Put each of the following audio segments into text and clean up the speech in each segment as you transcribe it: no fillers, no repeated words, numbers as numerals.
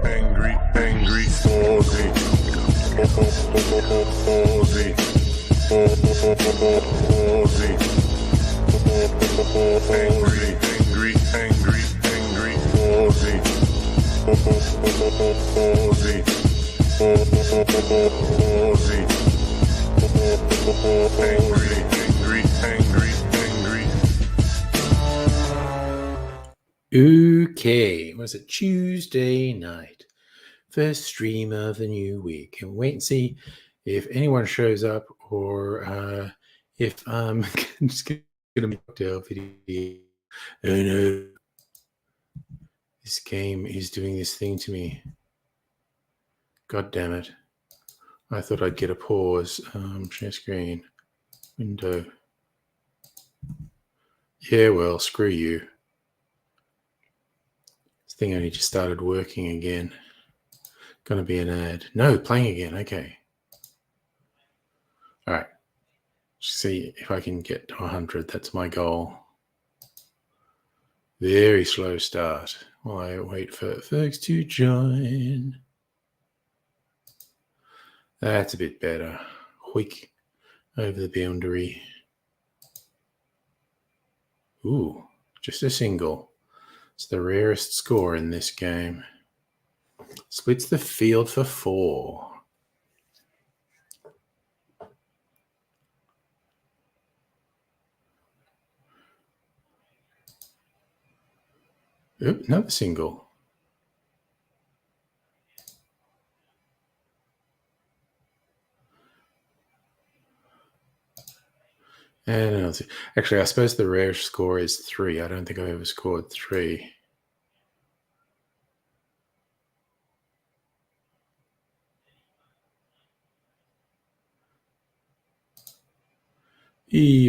angry, Aussie, Aussie, Aussie, angry, Aussie, Aussie, angry. Okay, was it Tuesday night? First stream of the new week, and wait and see if anyone shows up or if I'm just going to make a cocktail video. Oh no, this game is doing this thing to me. God damn it. I thought I'd get a pause. Share screen. Window. Yeah, well, screw you. This thing only just started working again. Gonna be an ad. No, playing again. Okay. All right. See if I can get to 100. That's my goal. Very slow start while I wait for folks to join. That's a bit better. Hoik over the boundary. Ooh, just a single. It's the rarest score in this game. Splits the field for 4. Oop, another single. And another. Actually, I suppose the rarest score is 3. I don't think I've ever scored 3.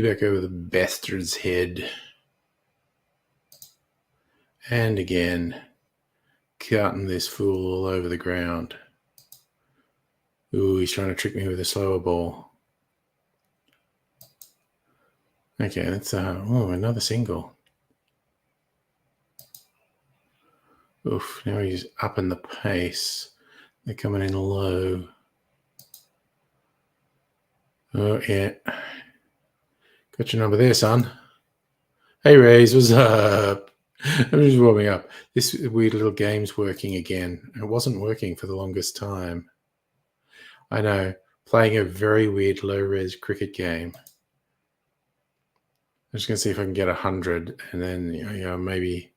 Back over the bastard's head. And again, cutting this fool all over the ground. Ooh, he's trying to trick me with a slower ball. Okay, that's another single. Oof, now he's upping the pace. They're coming in low. Oh, yeah. Got your number there, son. Hey, Rays, what's up? I'm just warming up. This weird little game's working again. It wasn't working for the longest time. I know. Playing a very weird low-res cricket game. I'm just going to see if I can get 100 and then maybe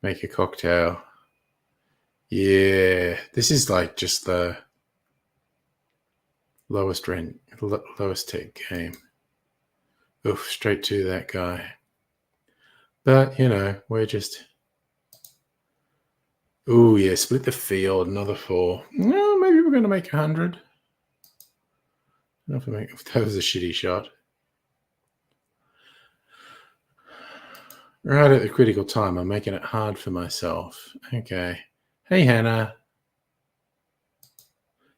make a cocktail. Yeah, this is like just the lowest tech game. Oof, straight to that guy. But, we're just... Ooh, yeah, split the field, another 4. Well, maybe we're going to make 100. I don't know if that was a shitty shot. Right at the critical time, I'm making it hard for myself. Okay. Hey, Hannah.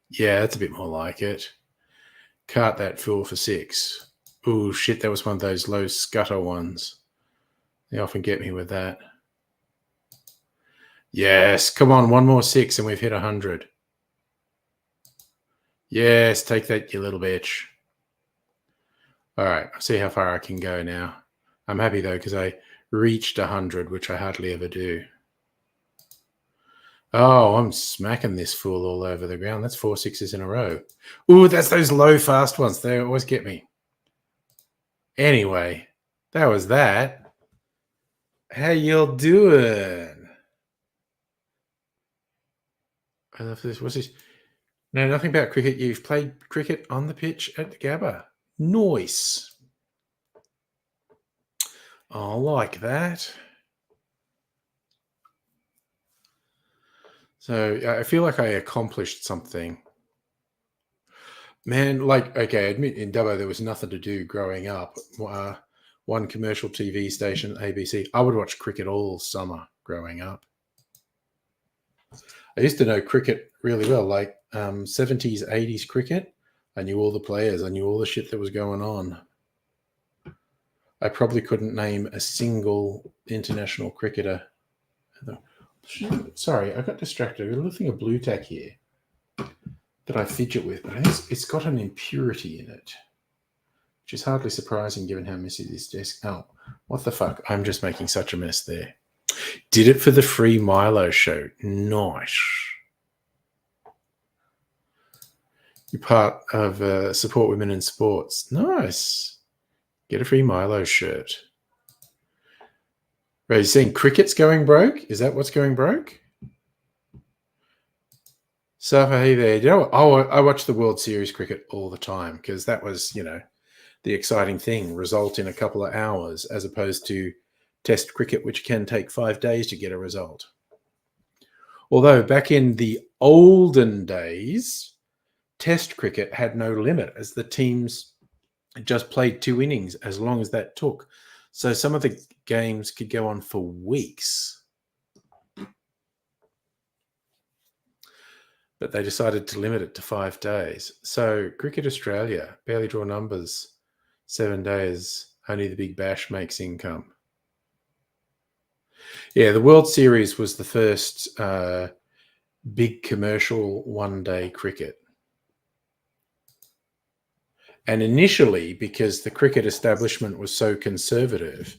Yeah, that's a bit more like it. Cart that fool for 6. Ooh, shit, that was one of those low scutter ones. They often get me with that. Yes, come on, one more 6 and we've hit 100. Yes, take that, you little bitch. All right, I'll see how far I can go now. I'm happy, though, because I reached 100, which I hardly ever do. Oh, I'm smacking this fool all over the ground. That's 4 6s in a row. Ooh, that's those low, fast ones. They always get me. Anyway, that was that. How y'all doing? I love this. What's this? No, nothing about cricket. You've played cricket on the pitch at the Gabba. Nice. I like that. So I feel like I accomplished something. Man, okay, I admit in Dubbo there was nothing to do growing up. One commercial TV station, ABC. I would watch cricket all summer growing up. I used to know cricket really well, like 70s, 80s cricket. I knew all the players. I knew all the shit that was going on. I probably couldn't name a single international cricketer. Sorry, I got distracted. I've got a little thing of blue tack here that I fidget with, but I think it's got an impurity in it, which is hardly surprising given how messy this desk. Oh, what the fuck? I'm just making such a mess there. Did it for the free Milo show. Nice. You're part of Support Women in Sports. Nice. Get a free Milo shirt. Right, you saying cricket's going broke? Is that what's going broke? Safa, hey there. You know what? Oh, I watch the World Series cricket all the time because that was, the exciting thing. Result in a couple of hours as opposed to Test cricket, which can take 5 days to get a result. Although back in the olden days, Test cricket had no limit as the teams just played 2 innings as long as that took. So some of the games could go on for weeks. But they decided to limit it to 5 days. So Cricket Australia, barely draw numbers, 7 days, only the Big Bash makes income. Yeah, the World Series was the first big commercial one-day cricket. And initially, because the cricket establishment was so conservative,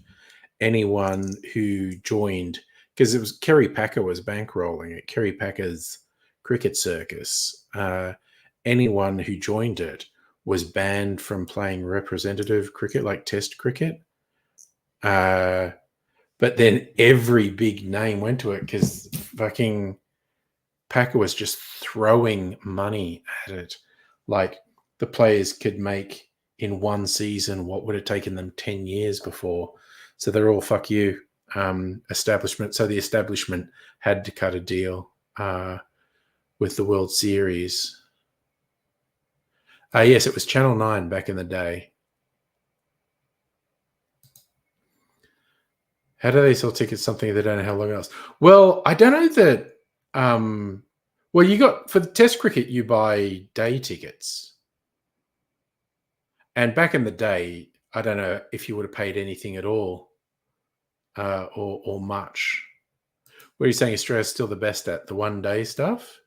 anyone who joined, because it was Kerry Packer was bankrolling it, Kerry Packer's cricket circus, anyone who joined it was banned from playing representative cricket, like Test cricket. But then every big name went to it because fucking Packer was just throwing money at it. Like the players could make in one season what would have taken them 10 years before. So they're all, fuck you, establishment. So the establishment had to cut a deal with the World Series. Yes, it was Channel 9 back in the day. How do they sell tickets? Something they don't know how long else. Well, I don't know that. Well, you got for the Test cricket, you buy day tickets, and back in the day, I don't know if you would have paid anything at all, or much. What are you saying? Australia's still the best at the one-day stuff?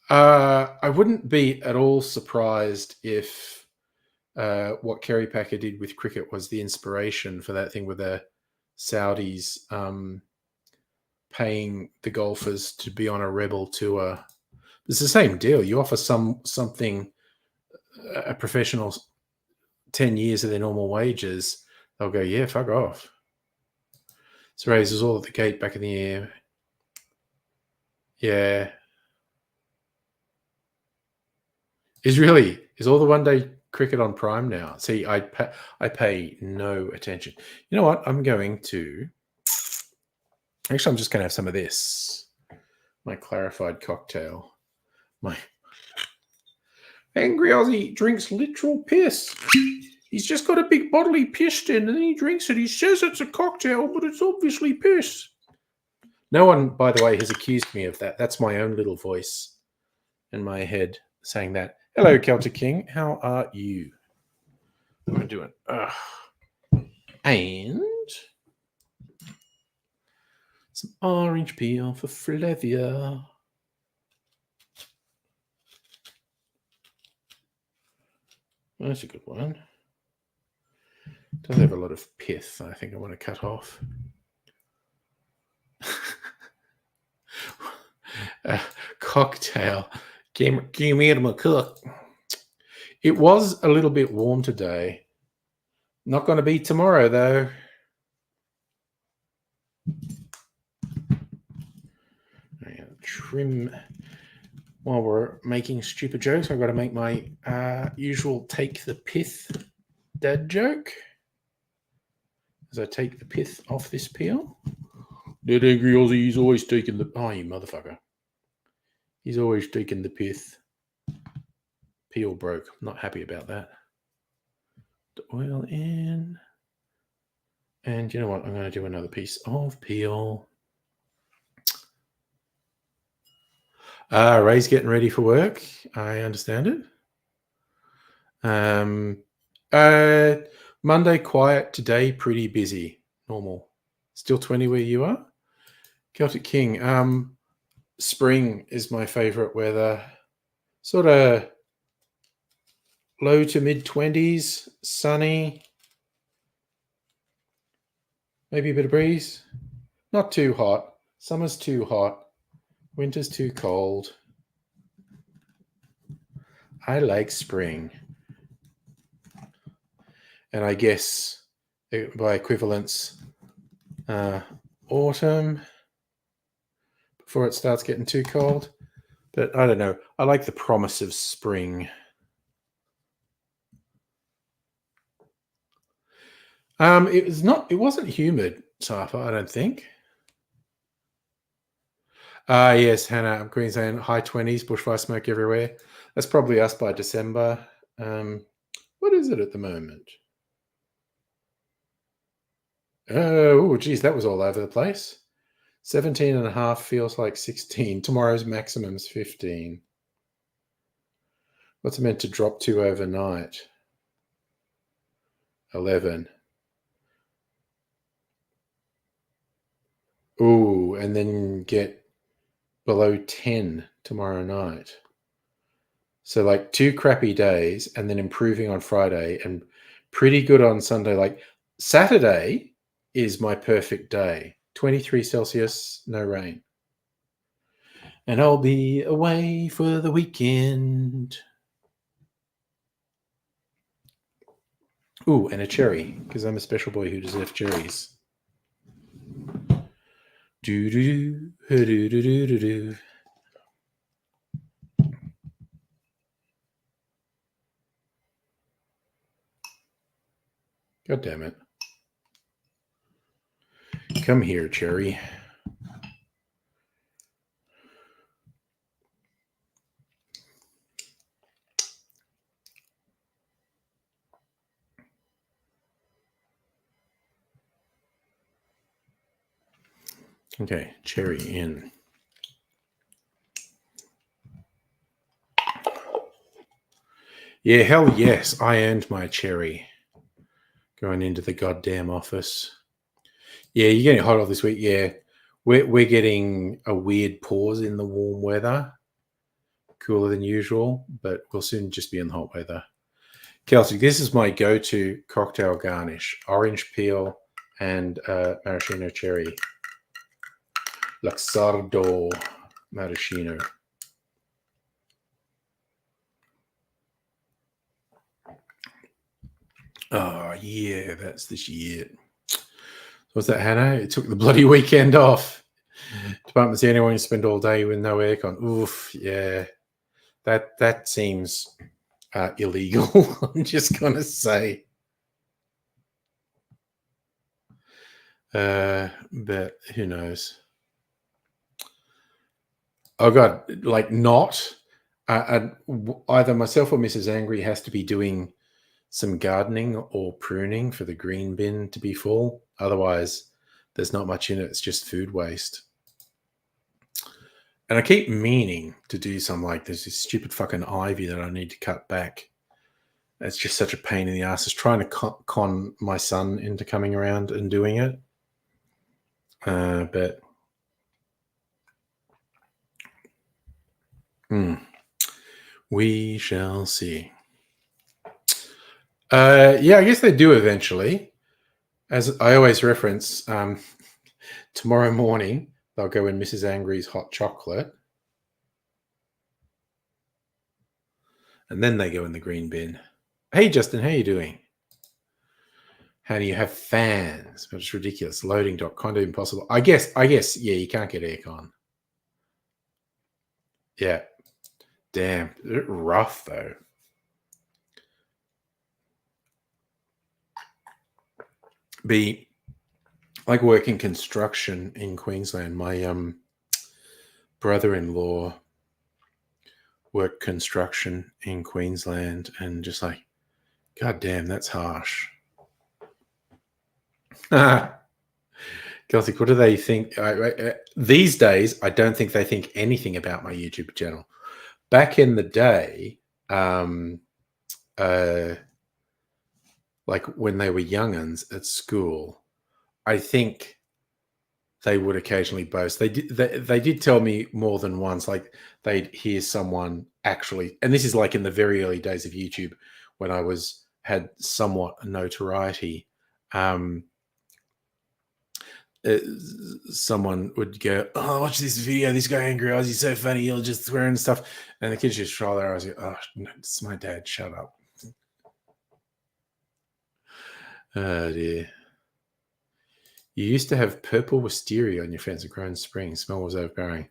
I wouldn't be at all surprised if what Kerry Packer did with cricket was the inspiration for that thing with the Saudis paying the golfers to be on a rebel tour. It's the same deal. You offer something a professional 10 years of their normal wages, they'll go, yeah, fuck off. So raises all at the gate back in the air. Yeah. Is all the one-day cricket on Prime now? See, I pay no attention. You know what? I'm going to... Actually, I'm just going to have some of this. My clarified cocktail. My angry Aussie drinks literal piss. He's just got a big bottle he pissed in, and then he drinks it. He says it's a cocktail, but it's obviously piss. No one, by the way, has accused me of that. That's my own little voice in my head saying that. Hello, Celtic King. How are you? What am I doing? And some orange peel for Flavia. That's a good one. Does have a lot of pith. I think I want to cut off. Cocktail. Give me my cook. It was a little bit warm today. Not going to be tomorrow, though. Trim. While we're making stupid jokes, I've got to make my usual take the pith dad joke. As I take the pith off this peel. That angry Aussie, he's always taking the... Oh, you motherfucker. He's always taking the pith. Peel broke. I'm not happy about that. The oil in. And you know what? I'm going to do another piece of peel. Ray's getting ready for work. I understand it. Monday quiet. Today pretty busy. Normal. Still 20 where you are? Celtic King. Spring is my favorite weather. Sort of low to mid 20s, sunny. Maybe a bit of breeze. Not too hot. Summer's too hot. Winter's too cold. I like spring. And I guess by equivalence, autumn before it starts getting too cold. But I don't know. I like the promise of spring. It wasn't humid, Safa, I don't think. Yes, Hannah, Queensland, high 20s, bushfire smoke everywhere. That's probably us by December. What is it at the moment? Oh, geez, that was all over the place. 17 and a half feels like 16. Tomorrow's maximum's 15. What's it meant to drop to overnight? 11. Ooh, and then get below 10 tomorrow night. So like 2 crappy days and then improving on Friday and pretty good on Sunday. Like Saturday is my perfect day. 23 Celsius, no rain. And I'll be away for the weekend. Ooh, and a cherry, because I'm a special boy who deserves cherries. Do do do do do do do do. God damn it. Come here, cherry. Okay, cherry in. Yeah, hell yes, I earned my cherry. Going into the goddamn office. Yeah, you're getting hot all this week. Yeah, we're getting a weird pause in the warm weather, cooler than usual, but we'll soon just be in the hot weather. Kelsey, this is my go-to cocktail garnish: orange peel and maraschino cherry. Luxardo maraschino. Oh yeah, that's the shit. What's that, Hannah? It took the bloody weekend off. Department's the only one you spend all day with no aircon. Oof, yeah. That seems illegal. I'm just gonna say. But who knows? Oh god, like not. Either myself or Mrs. Angry has to be doing some gardening or pruning for the green bin to be full. Otherwise, there's not much in it. It's just food waste. And I keep meaning to do some like there's this stupid fucking ivy that I need to cut back. It's just such a pain in the ass. It's trying to con my son into coming around and doing it. But we shall see. Yeah, I guess they do eventually. As I always reference, tomorrow morning they'll go in Mrs. Angry's hot chocolate. And then they go in the green bin. Hey, Justin, how you doing? How do you have fans? It's ridiculous. Loading dock, kind of impossible. I guess, yeah, you can't get aircon. Yeah. Damn. Rough, though. Be like working construction in Queensland. My brother-in-law worked construction in Queensland and just like, God damn, that's harsh. Celtic, what do they think? These days, I don't think they think anything about my YouTube channel. Back in the day, like when they were young'uns at school, I think they would occasionally boast. They did tell me more than once, like they'd hear someone actually, and this is like in the very early days of YouTube when I had somewhat notoriety. Someone would go, "Oh, watch this video. This guy angry Aussie's so funny. He'll just swear and stuff." And the kids just roll their eyes. Oh, no, it's my dad. Shut up. Oh dear. You used to have purple wisteria on your fence at Crone Springs. Smell was overpowering.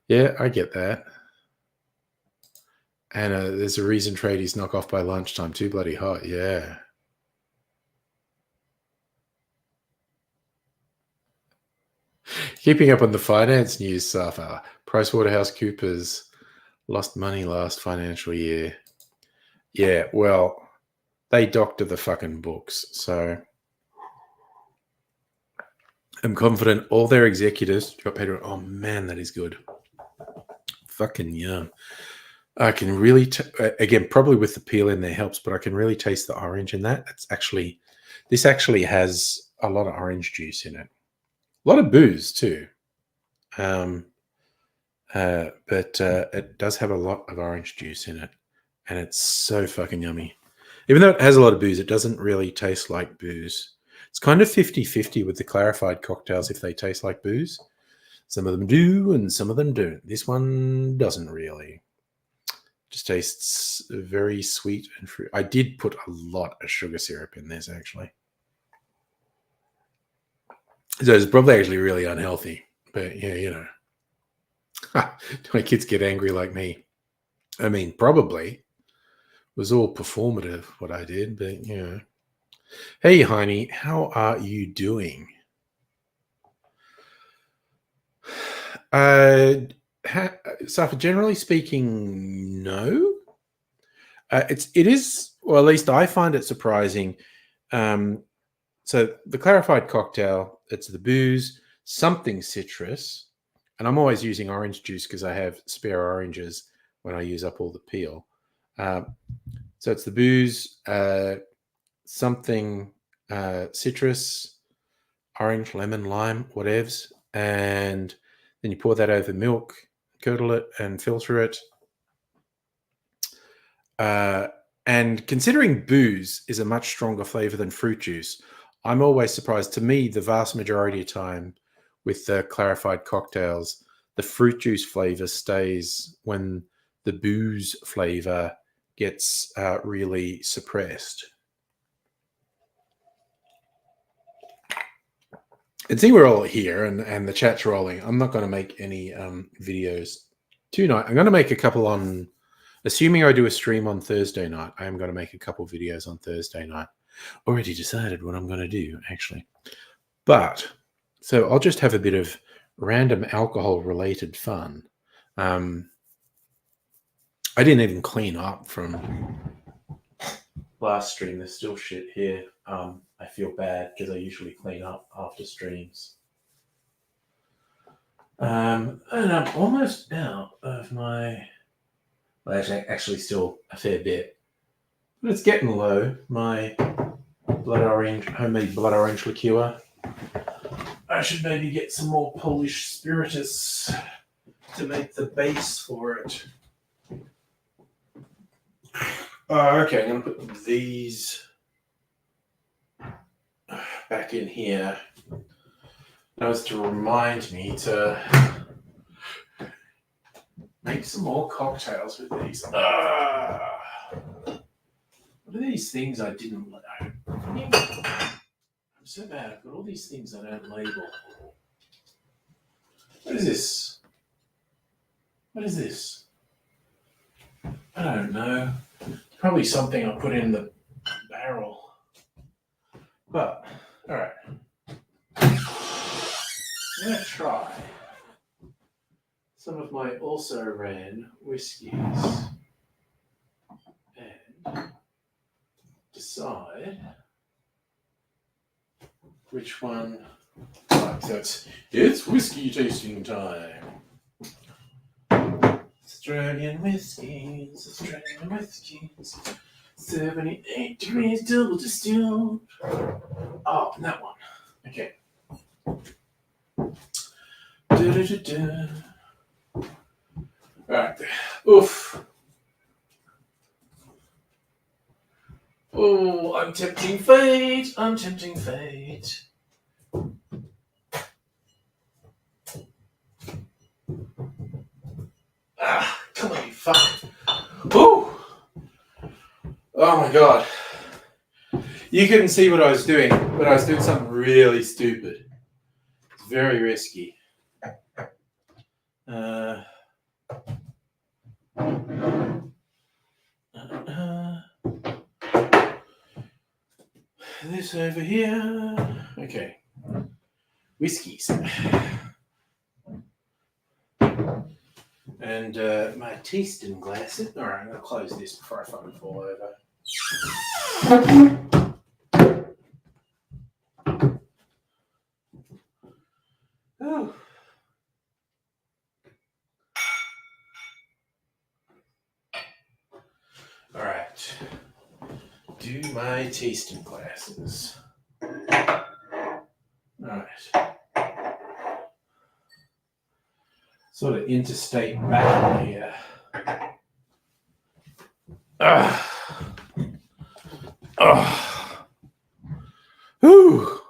Yeah, I get that. And there's a reason tradies knock off by lunchtime. Too bloody hot. Yeah. Keeping up on the finance news, Safa. PricewaterhouseCoopers lost money last financial year. Yeah, well, they doctor the fucking books. So I'm confident all their executives got paid. Oh, man, that is good. Fucking yum. I can really, again, probably with the peel in there helps, but I can really taste the orange in that. This actually has a lot of orange juice in it. A lot of booze too. But it does have a lot of orange juice in it. And it's so fucking yummy. Even though it has a lot of booze, it doesn't really taste like booze. It's kind of 50-50 with the clarified cocktails if they taste like booze. Some of them do and some of them don't. This one doesn't really. Just tastes very sweet and fruit. I did put a lot of sugar syrup in this, actually. So it's probably actually really unhealthy. But yeah, you know. My kids get angry like me. I mean, probably. It was all performative what I did, but you know. Hey, Heine, how are you doing? Safa, generally speaking, no. It is, or at least I find it surprising. So the clarified cocktail, it's the booze, something citrus, and I'm always using orange juice because I have spare oranges when I use up all the peel. So it's the booze, something citrus, orange, lemon, lime, whatevs, and then you pour that over milk, curdle it, and filter it. And considering booze is a much stronger flavor than fruit juice, I'm always surprised. To me, the vast majority of time with the clarified cocktails, the fruit juice flavor stays when the booze flavor gets really suppressed. And see, we're all here and the chat's rolling. I'm not going to make any videos tonight. I'm going to make a couple on, assuming I do a stream on Thursday night, I am going to make a couple videos on Thursday night. Already decided what I'm going to do, actually. But, so I'll just have a bit of random alcohol-related fun. I didn't even clean up from last stream. There's still shit here. I feel bad because I usually clean up after streams. And I'm almost out of my... Well, actually still a fair bit. But it's getting low. My homemade blood orange liqueur. I should maybe get some more Polish spiritus to make the base for it. Okay, I'm going to put these back in here. That was to remind me to make some more cocktails with these. What are these things I didn't know? I'm so bad. I've got all these things I don't label. What is this? What is this? I don't know. Probably something I put in the barrel. But, all right. I'm going to try some of my also ran whiskies and decide which one. Right, so it's whiskey tasting time. Australian whiskies, 78 degrees double distilled. Oh, that one. Okay. Right. Oof. Oh, I'm tempting fate. I'm tempting fate. Ah, come on, you fuck. Ooh. Oh my god. You couldn't see what I was doing, but I was doing something really stupid. It's very risky. This over here. Okay. Whiskies. And my tasting glasses. All right, I'm going to close this before I fucking fall over. Oh. All right. Do my tasting glasses. All right. Sort of interstate battle here. Whew.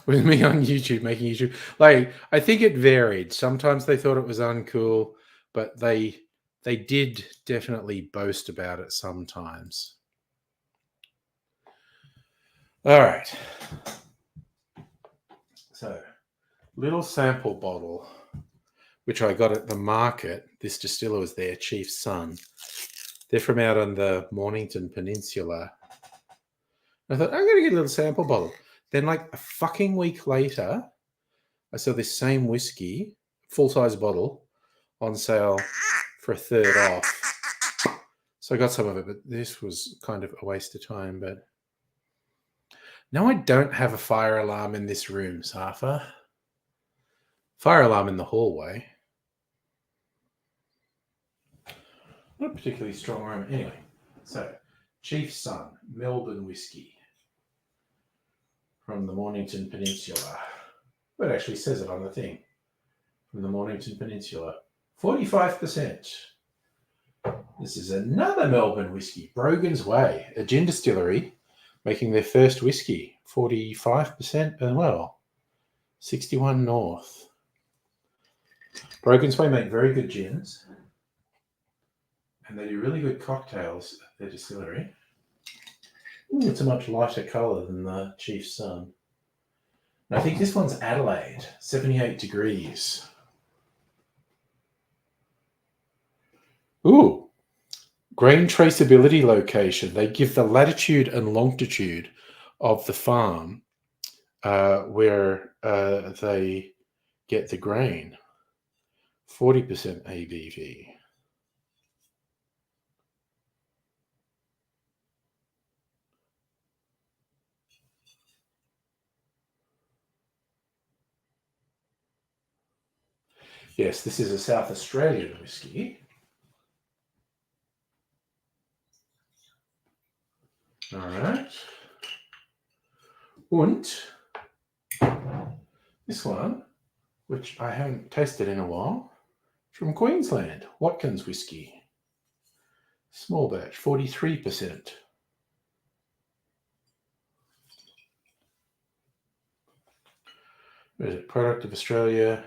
With me on YouTube, making YouTube. Like, I think it varied. Sometimes they thought it was uncool, but they did definitely boast about it sometimes. All right. So, little sample bottle, which I got at the market. This distiller was their chief's son. They're from out on the Mornington Peninsula. I thought, I'm going to get a little sample bottle. Then, like a fucking week later, I saw this same whiskey, full-size bottle, on sale for a third off. So I got some of it, but this was kind of a waste of time. But no, I don't have a fire alarm in this room, Safa. Fire alarm in the hallway. Not a particularly strong room. Anyway, so Chief's Son, Melbourne whiskey from the Mornington Peninsula. Well, it actually says it on the thing. From the Mornington Peninsula. 45%. This is another Melbourne whiskey, Brogan's Way, a gin distillery, making their first whiskey. 45% as well. 61 North. Brogan's Way make very good gins. And they do really good cocktails at their distillery. Ooh, it's a much lighter colour than the Chief's Son. And I think this one's Adelaide, 78 degrees. Ooh, grain traceability location. They give the latitude and longitude of the farm where they get the grain. 40% ABV. Yes, this is a South Australian whiskey. All right. And this one, which I haven't tasted in a while, from Queensland, Watkins whiskey. Small batch, 43%. Where is it? Product of Australia.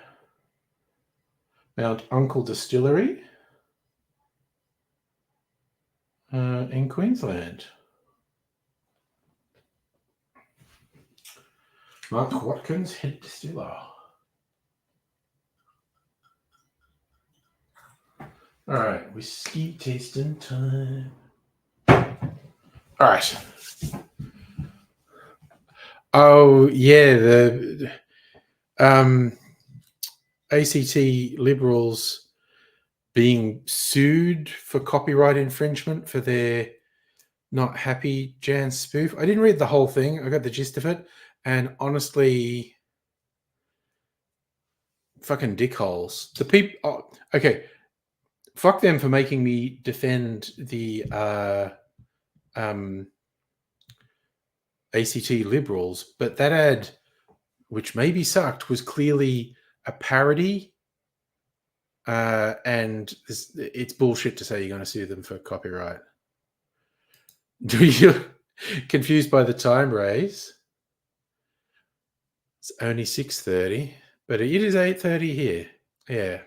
Mount Uncle Distillery in Queensland. Mark Watkins, head distiller. All right, whiskey tasting time. All right. Oh yeah, the ACT Liberals being sued for copyright infringement for their Not Happy Jan spoof. I didn't read the whole thing. I got the gist of it, and honestly, fucking dickholes. The people. Oh, okay. Fuck them for making me defend the ACT Liberals, but that ad which maybe sucked, was clearly a parody. And it's bullshit to say you're going to sue them for copyright. Do you confused by the time, Rays? It's only 6:30, but it is 8:30 here. Yeah.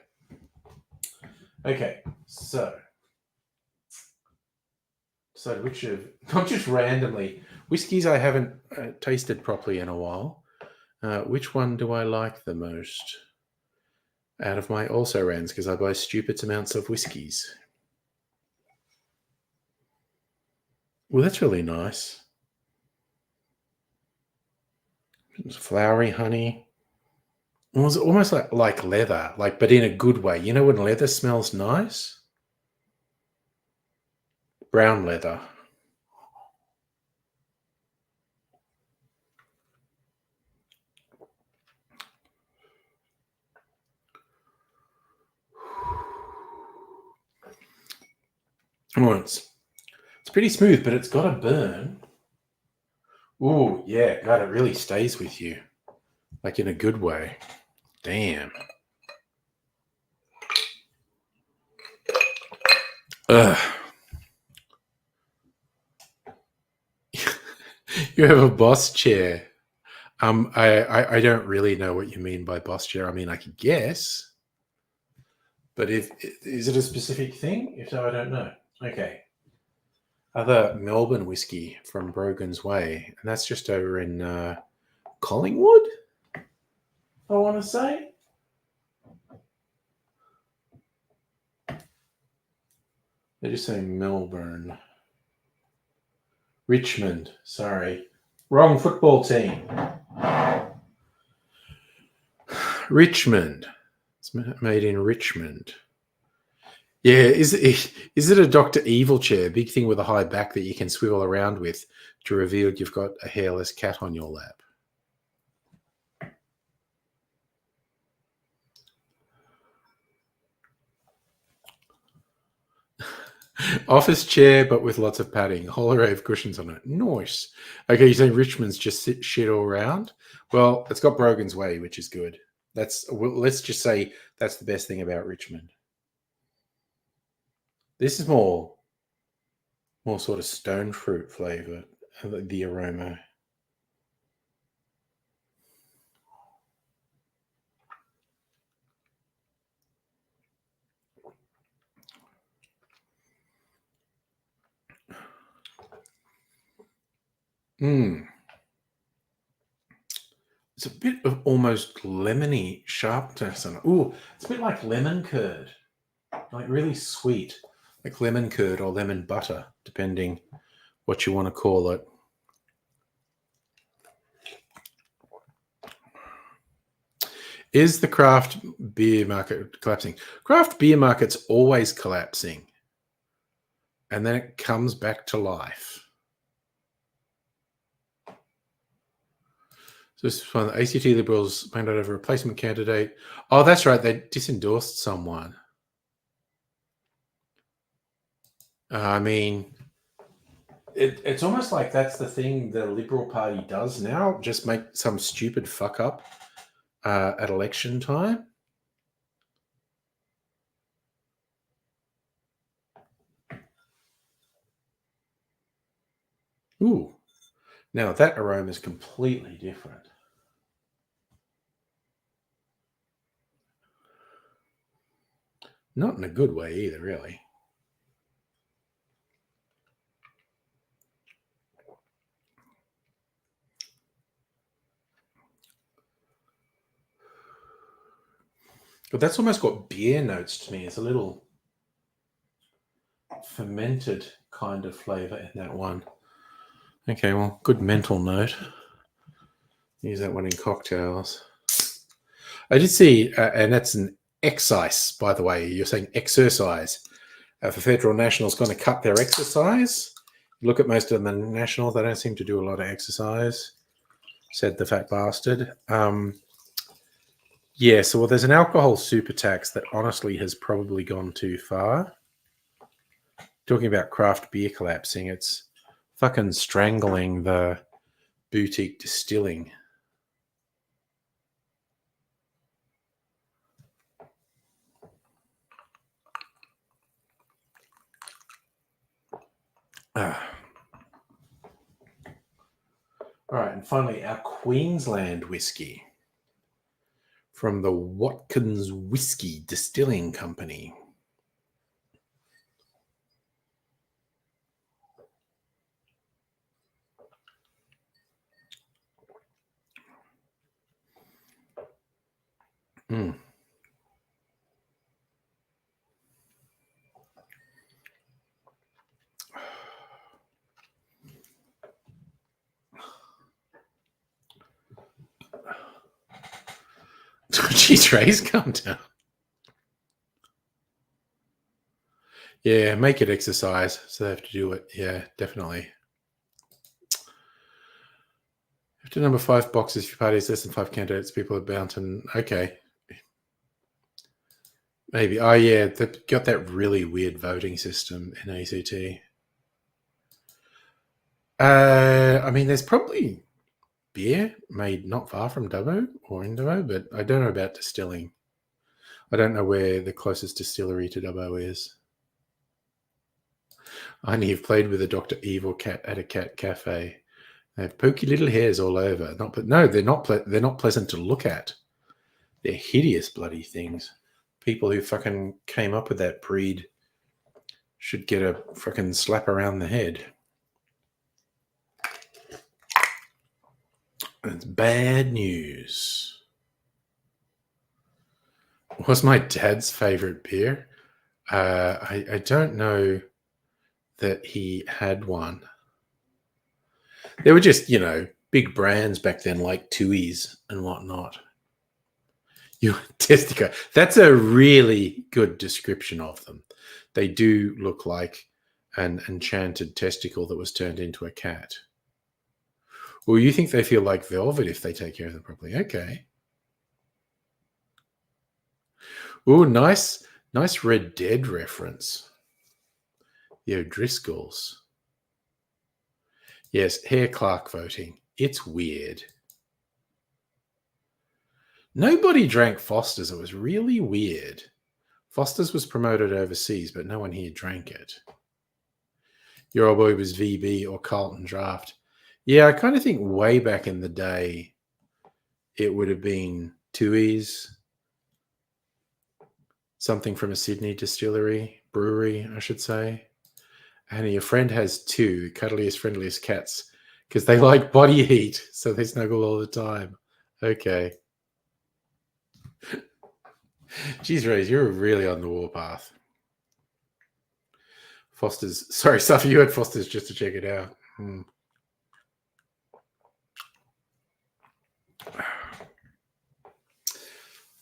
Okay, so which of, not just randomly, whiskies I haven't tasted properly in a while. Which one do I like the most out of my also rans? Because I buy stupid amounts of whiskies. Well, that's really nice. It's flowery honey. It was almost like leather, but in a good way. You know when leather smells nice? Brown leather. Oh, it's pretty smooth, but it's got a burn. Ooh, yeah, God, it really stays with you, like in a good way. Damn. Ugh. You have a boss chair. I don't really know what you mean by boss chair. I mean, I could guess, but is it a specific thing? If so, I don't know. Okay. Other Melbourne whiskey from Brogan's Way, and that's just over in Collingwood, I want to say. They're just saying Melbourne. Richmond, sorry. Wrong football team. Richmond. It's made in Richmond. Yeah, is it a Dr. Evil chair? Big thing with a high back that you can swivel around with to reveal you've got a hairless cat on your lap. Office chair, but with lots of padding. Whole array of cushions on it. Nice. Okay, you're saying Richmond's just shit all around? Well, it's got Brogan's Way, which is good. Let's just say that's the best thing about Richmond. This is more sort of stone fruit flavor, the aroma. It's a bit of almost lemony sharpness. Ooh, it's a bit like lemon curd, like really sweet, like lemon curd or lemon butter, depending what you want to call it. Is the craft beer market collapsing? Craft beer market's always collapsing, and then it comes back to life. So this is one of the ACT Liberals found out of a replacement candidate. Oh, that's right. They disendorsed someone. I mean, it's almost like that's the thing the Liberal Party does now. Just make some stupid fuck up at election time. Ooh. Now that aroma is completely different. Not in a good way either, really. But that's almost got beer notes to me. It's a little fermented kind of flavor in that one. Okay, well, good mental note. Use that one in cocktails. I did see, and that's an excise, by the way. You're saying exercise. For federal nationals going to cut their exercise. Look at most of the nationals; they don't seem to do a lot of exercise. Said the fat bastard. Yeah, so there's an alcohol super tax that honestly has probably gone too far. Talking about craft beer collapsing, it's fucking strangling the boutique distilling. Ah. All right, and finally, our Queensland whiskey from the Watkins Whiskey Distilling Company. Mm. Jeez, Ray's calm down. Yeah, make it exercise, so they have to do it. Yeah, definitely. After number 5 boxes, if your party is less than 5 candidates, people are bound to. Okay. Maybe. Oh, yeah, they've got that really weird voting system in ACT. I mean, there's probably beer made not far from Dubbo or in Dubbo, but I don't know about distilling. I don't know where the closest distillery to Dubbo is. I only have played with a Dr. Evil cat at a cat cafe. They have pokey little hairs all over. No, they're not. They're not pleasant to look at. They're hideous bloody things. People who fucking came up with that breed should get a fucking slap around the head. It's bad news. What's my dad's favorite beer? I don't know that he had one. They were just, big brands back then, like Tui's and whatnot. You Testico. That's a really good description of them. They do look like an enchanted testicle that was turned into a cat. Well, you think they feel like velvet if they take care of them properly. Okay. Oh, nice Red Dead reference. The O'Driscolls. Yes, Hare Clark voting. It's weird. Nobody drank Foster's. It was really weird. Foster's was promoted overseas, but no one here drank it. Your old boy was VB or Carlton Draft. Yeah, I kind of think way back in the day, it would have been Tui's, something from a Sydney brewery, I should say. And your friend has 2 cuddliest, friendliest cats because they like body heat, so they snuggle all the time. Okay. Jeez, Rose, you're really on the warpath. Foster's. Sorry, Suffer, you had Foster's just to check it out.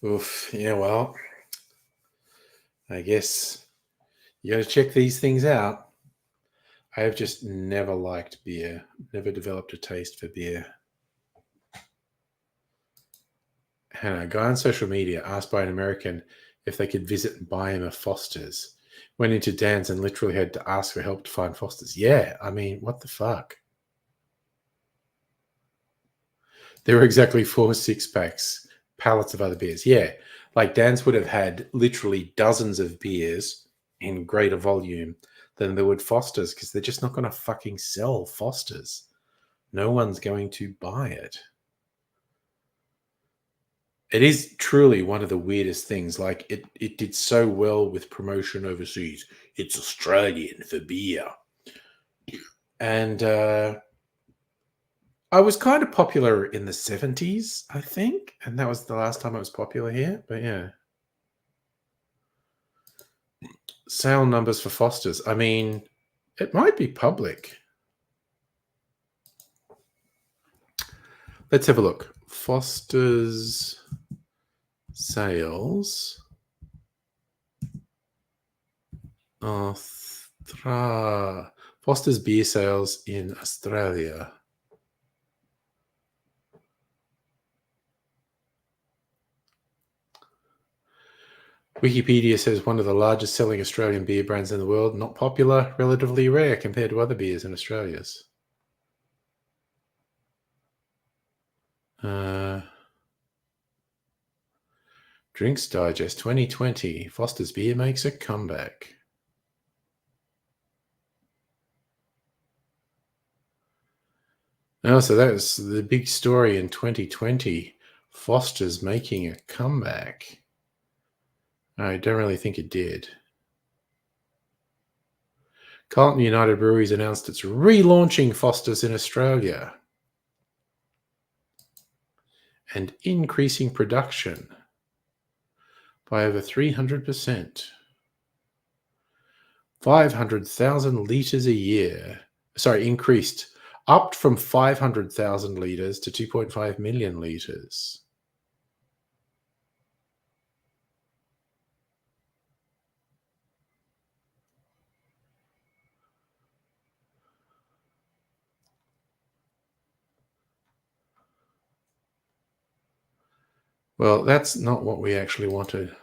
Oof. Yeah, well, I guess you got to check these things out. I have just never liked beer, never developed a taste for beer. And a guy on social media asked by an American if they could visit and buy him a Foster's. Went into Dan's and literally had to ask for help to find Foster's. Yeah, I mean, what the fuck? There were exactly 4 6-packs, pallets of other beers. Yeah, like Dan's would have had literally dozens of beers in greater volume than there would Foster's because they're just not going to fucking sell Foster's. No one's going to buy it. It is truly one of the weirdest things. Like it did so well with promotion overseas. It's Australian for beer. And I was kind of popular in the 70s, I think. And that was the last time I was popular here. But yeah. Sale numbers for Foster's. I mean, it might be public. Let's have a look. Foster's sales. Foster's beer sales in Australia. Wikipedia says one of the largest selling Australian beer brands in the world. Not popular, relatively rare compared to other beers in Australia's. Drinks Digest 2020. Foster's beer makes a comeback. Oh, so that was the big story in 2020. Foster's making a comeback. I don't really think it did. Carlton United Breweries announced it's relaunching Foster's in Australia and increasing production by over 300%. 500,000 litres a year. Sorry, increased. Upped from 500,000 litres to 2.5 million litres. Well, that's not what we actually wanted.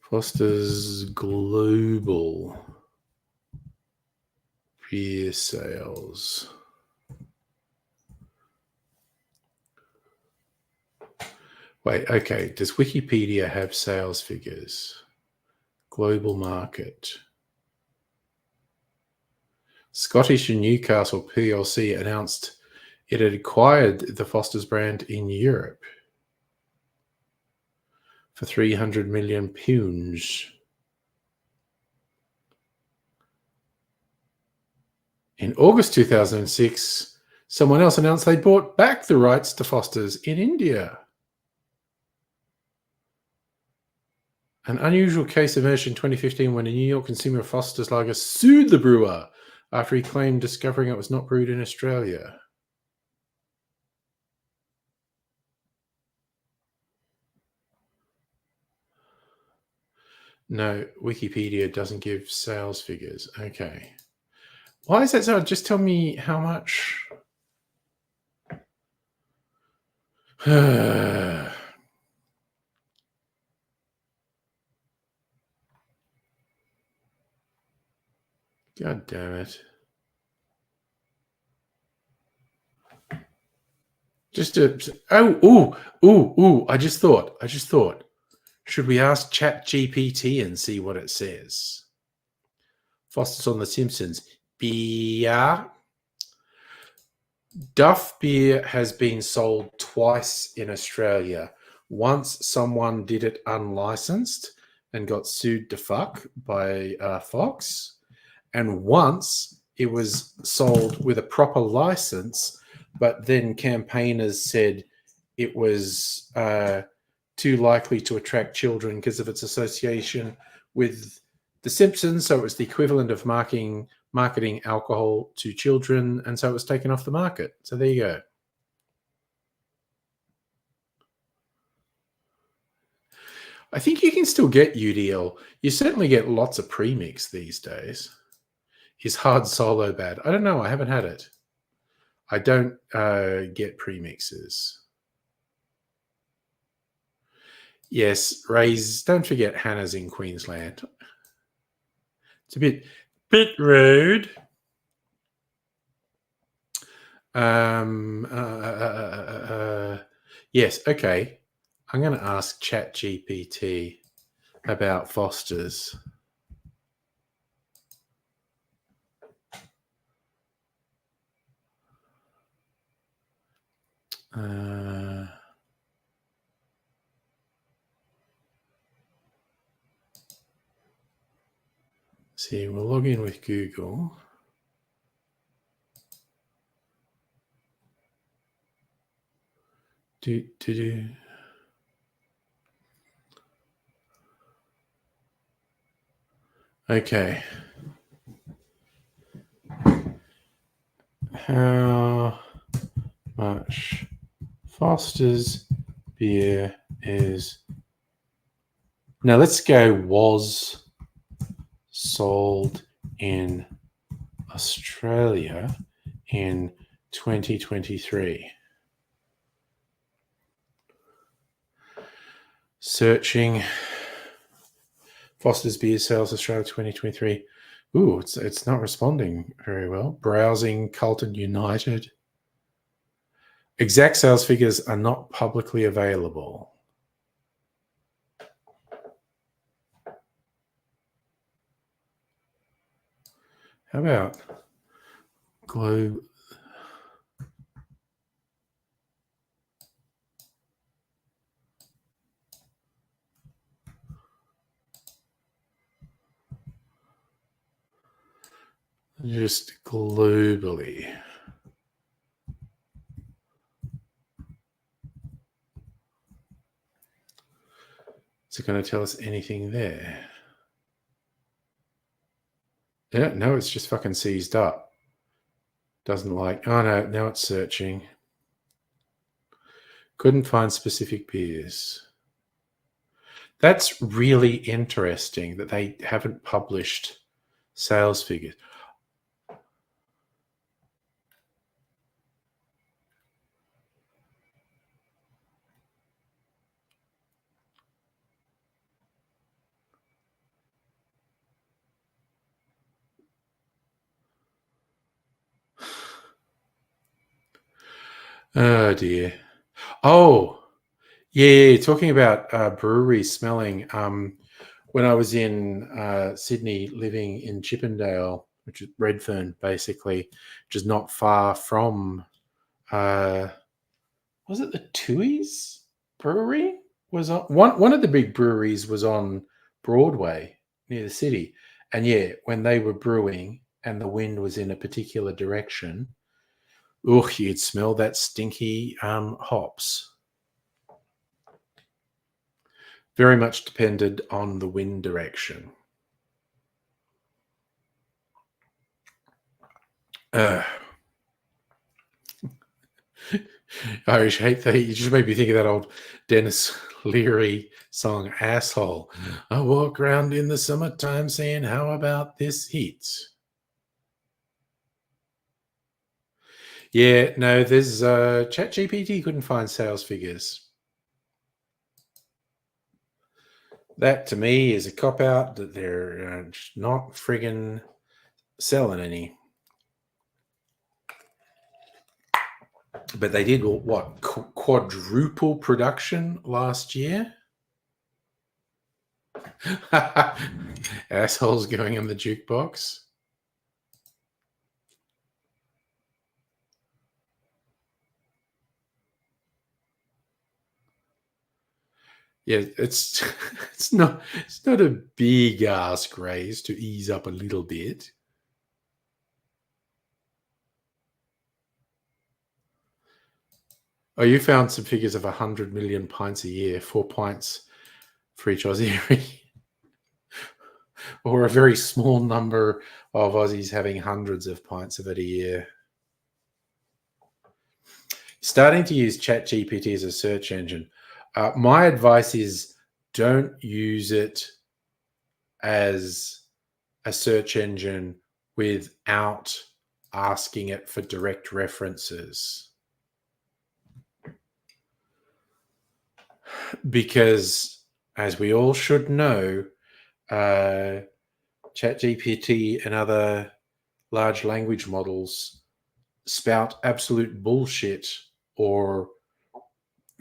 Foster's global beer sales. Wait, okay. Does Wikipedia have sales figures? Global market. Scottish and Newcastle PLC announced it had acquired the Foster's brand in Europe for £300 million. In August 2006, someone else announced they bought back the rights to Foster's in India. An unusual case emerged in 2015 when a New York consumer of Foster's lager sued the brewer after he claimed discovering it was not brewed in Australia. No, Wikipedia doesn't give sales figures. Okay. Why is that so? Just tell me how much. God damn it. I just thought. Should we ask ChatGPT and see what it says? Foster's on The Simpsons. Beer. Duff beer has been sold twice in Australia. Once someone did it unlicensed and got sued to fuck by Fox. And once it was sold with a proper license, but then campaigners said it was too likely to attract children because of its association with The Simpsons. So it was the equivalent of marketing alcohol to children, and so it was taken off the market. So there you go. I think you can still get UDL. You certainly get lots of premix these days. Is hard solo bad? I don't know. I haven't had it. I don't get premixes. Yes, Ray's. Don't forget Hannah's in Queensland. It's a bit rude. Yes. Okay. I'm going to ask ChatGPT about Foster's. See, we'll log in with Google. Okay. How much Foster's beer is? Now let's go was sold in Australia in 2023. Searching Foster's beer sales Australia 2023. Ooh, it's not responding very well. Browsing Carlton United. Exact sales figures are not publicly available. How about Globe. Just globally. Is it going to tell us anything there? Yeah, no, it's just fucking seized up. Doesn't like. Oh no, now it's searching. Couldn't find specific peers. That's really interesting that they haven't published sales figures. Oh dear. Oh, yeah. Talking about breweries smelling. When I was in Sydney, living in Chippendale, which is Redfern, basically, which is not far from. Was it the Tui's Brewery? Was on one of the big breweries was on Broadway near the city, and yeah, when they were brewing and the wind was in a particular direction, oh, you'd smell that stinky hops. Very much depended on the wind direction. Irish hate that. You just made me think of that old Dennis Leary song, Asshole. I walk around in the summertime saying, how about this heat? Yeah, no, there's ChatGPT couldn't find sales figures. That to me is a cop out that they're just not friggin' selling any. But they did what, quadruple production last year? Assholes going in the jukebox. Yeah, it's it's not a big ask raise to ease up a little bit. Oh, you found some figures of 100 million pints a year, 4 pints for each Aussie, or a very small number of Aussies having hundreds of pints of it a year. Starting to use ChatGPT as a search engine. My advice is don't use it as a search engine without asking it for direct references. Because, as we all should know, ChatGPT and other large language models spout absolute bullshit or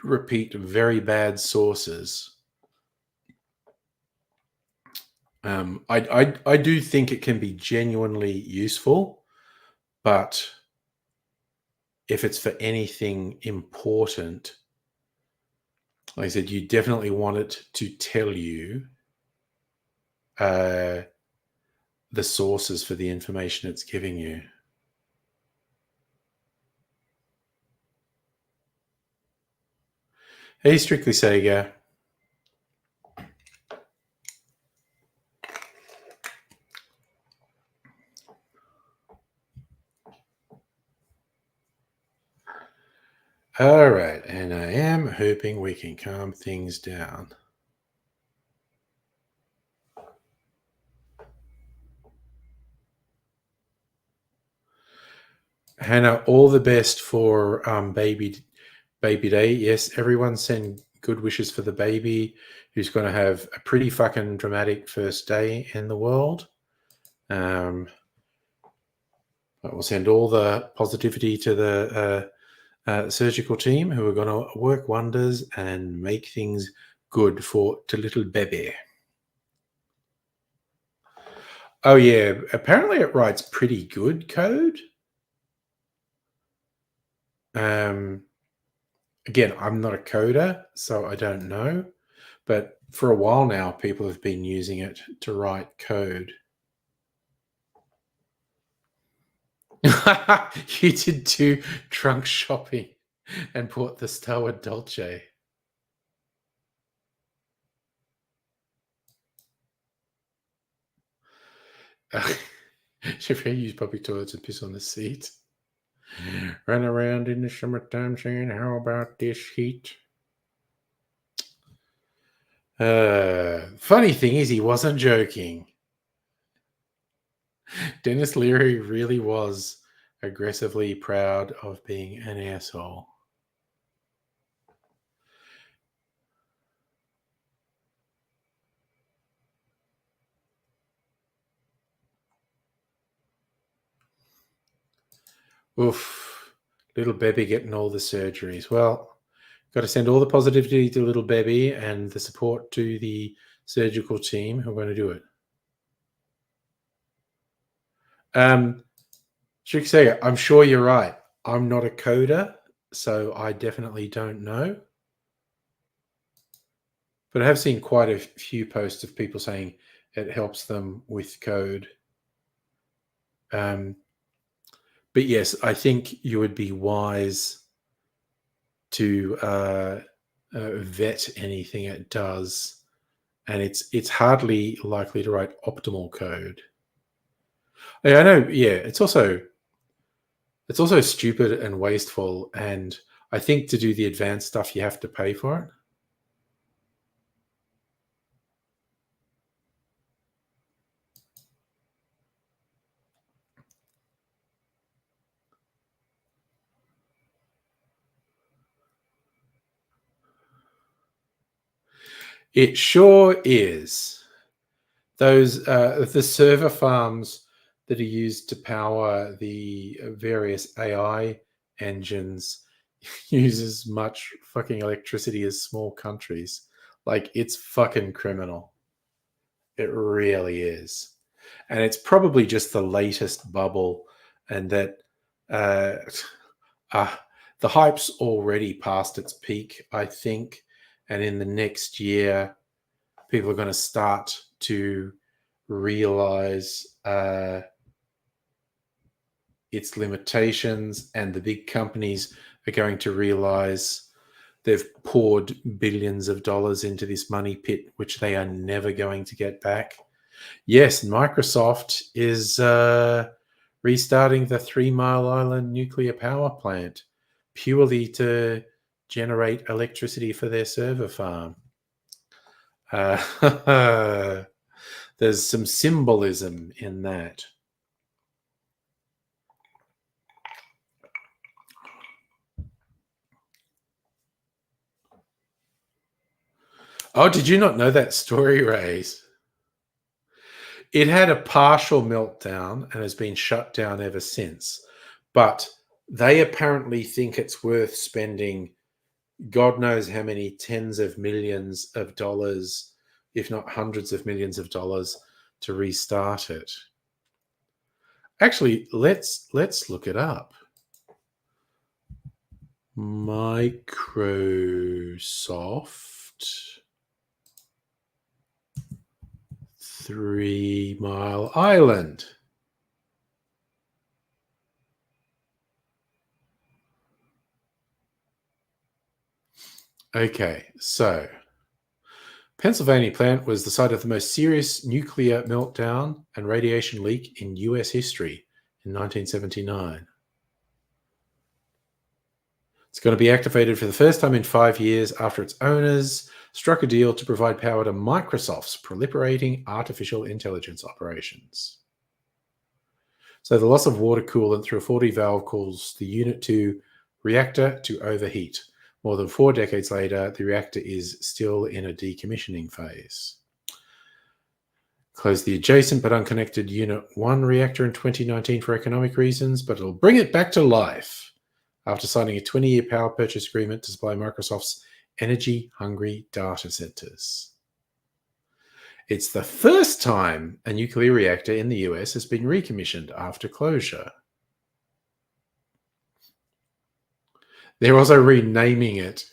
repeat very bad sources. I do think it can be genuinely useful, but if it's for anything important, like I said, you definitely want it to tell you the sources for the information it's giving you. Hey, Strictly Sega. All right, and I am hoping we can calm things down. Hannah, all the best for baby day. Yes, everyone send good wishes for the baby who's going to have a pretty fucking dramatic first day in the world. But we'll send all the positivity to the surgical team who are going to work wonders and make things good to little baby. Oh yeah, apparently it writes pretty good code. Again, I'm not a coder, so I don't know. But for a while now, people have been using it to write code. You did do trunk shopping and bought the Stoa Dolce. Should we use public toilets and piss on the seat? Run around in the summertime saying, "How about this heat?" Funny thing is, he wasn't joking. Dennis Leary really was aggressively proud of being an asshole. Oof. Little Bebby getting all the surgeries. Well, got to send all the positivity to little Bebby and the support to the surgical team who are going to do it. Trick I'm sure you're right. I'm not a coder, so I definitely don't know. But I have seen quite a few posts of people saying it helps them with code. But yes, I think you would be wise to vet anything it does, and it's hardly likely to write optimal code. Yeah, I know. Yeah, it's also stupid and wasteful, and I think to do the advanced stuff, you have to pay for it. It sure is. Those the server farms that are used to power the various AI engines use as much fucking electricity as small countries. Like, it's fucking criminal. It really is. And it's probably just the latest bubble, and that uh, uh, the hype's already past its peak, I think. And in the next year, people are going to start to realize its limitations, and the big companies are going to realize they've poured billions of dollars into this money pit, which they are never going to get back. Yes, Microsoft is restarting the 3 Mile Island nuclear power plant purely to generate electricity for their server farm. There's some symbolism in that. Oh, did you not know that story, Rays? It had a partial meltdown and has been shut down ever since. But they apparently think it's worth spending God knows how many tens of millions of dollars, if not hundreds of millions of dollars, to restart it. Actually, let's look it up. Microsoft 3 Mile Island. Okay, so Pennsylvania plant was the site of the most serious nuclear meltdown and radiation leak in US history in 1979. It's going to be activated for the first time in 5 years after its owners struck a deal to provide power to Microsoft's proliferating artificial intelligence operations. So the loss of water coolant through a faulty valve caused the Unit 2 reactor to overheat. More than 4 decades later, the reactor is still in a decommissioning phase. Closed the adjacent but unconnected Unit 1 reactor in 2019 for economic reasons, but it'll bring it back to life after signing a 20-year power purchase agreement to supply Microsoft's energy-hungry data centers. It's the first time a nuclear reactor in the US has been recommissioned after closure. They're also renaming it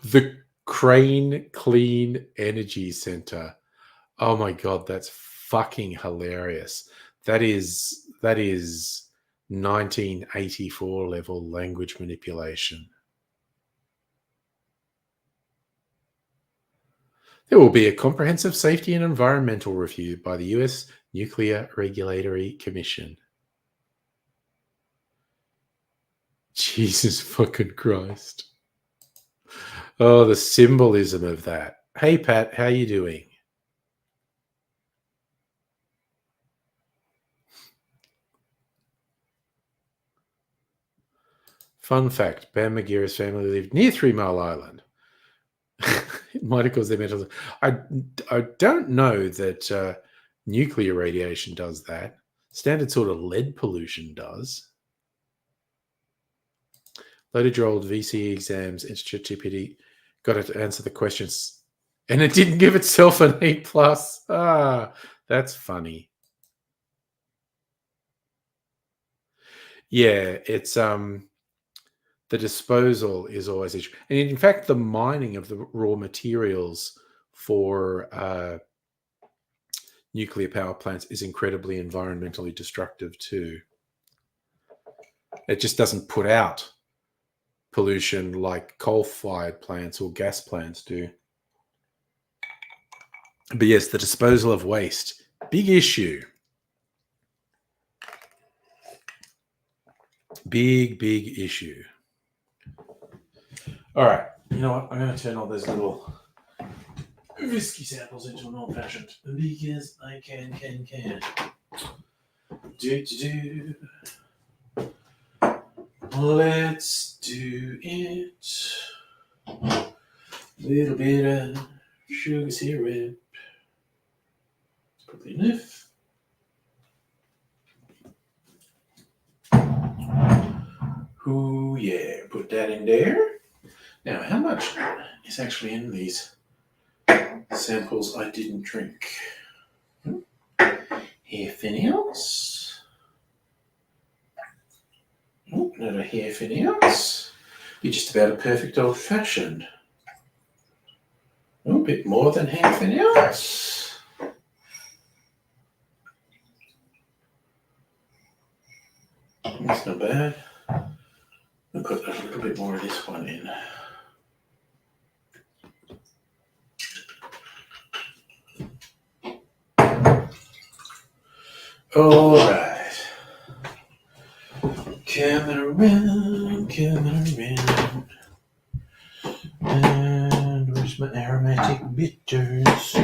the Crane Clean Energy Center. Oh my god, that's fucking hilarious. That is 1984 level language manipulation. There will be a comprehensive safety and environmental review by the US Nuclear Regulatory Commission. Jesus fucking Christ. Oh, the symbolism of that. Hey Pat, how you doing? Fun fact, Bam Margera's family lived near 3 Mile Island. It might have caused their mental. I don't know that nuclear radiation does that. Standard sort of lead pollution does. Loaded your old VCE exams into ChatGPT, got it to answer the questions, and it didn't give itself an A plus. Ah, that's funny. Yeah, it's the disposal is always issue, and in fact, the mining of the raw materials for nuclear power plants is incredibly environmentally destructive too. It just doesn't put out pollution like coal-fired plants or gas plants do. But yes, the disposal of waste, big issue. Big issue. All right, you know what? I'm going to turn all those little whiskey samples into an old-fashioned because I can. Do. Let's do it. Little bit of sugar syrup. Probably enough. Ooh, yeah, put that in there. Now, how much is actually in these samples I didn't drink? Half an ounce. Oh, another half an ounce. Be just about a perfect old fashioned. Oh, a bit more than half an ounce. That's not bad. I'll put a little bit more of this one in. All right. Coming around. And where's my aromatic bitters?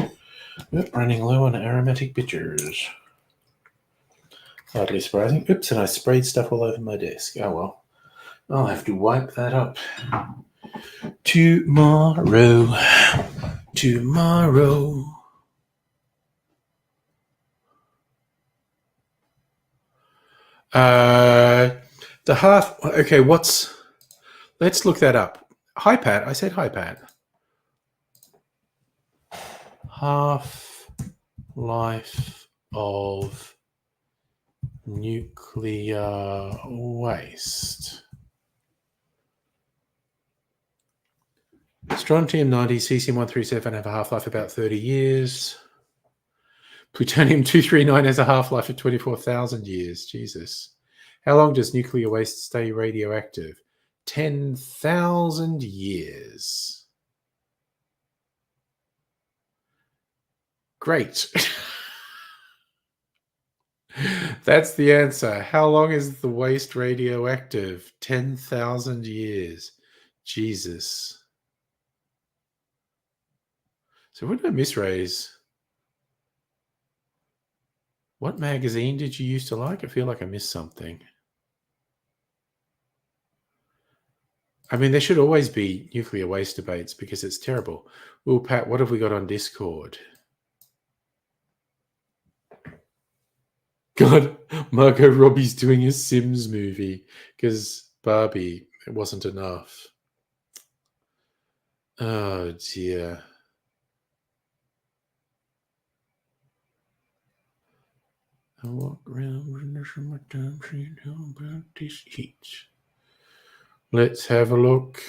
Oh, running low on aromatic bitters. Hardly surprising. Oops, and I sprayed stuff all over my desk. Oh well. I'll have to wipe that up tomorrow. The half. Okay, let's look that up. Hi, Pat. I said hi, Pat. Half life of nuclear waste. Strontium-90, cesium-137 have a half-life about 30 years. Plutonium-239 has a half-life of 24,000 years. Jesus. How long does nuclear waste stay radioactive? 10,000 years. Great. That's the answer. How long is the waste radioactive? 10,000 years. Jesus. So what did I misraise? What magazine did you used to like? I feel like I missed something. I mean, there should always be nuclear waste debates because it's terrible. Well, Pat, what have we got on Discord? God, Margot Robbie's doing a Sims movie because Barbie, it wasn't enough. Oh, dear. I walk around with my time saying how about this heat. Let's have a look.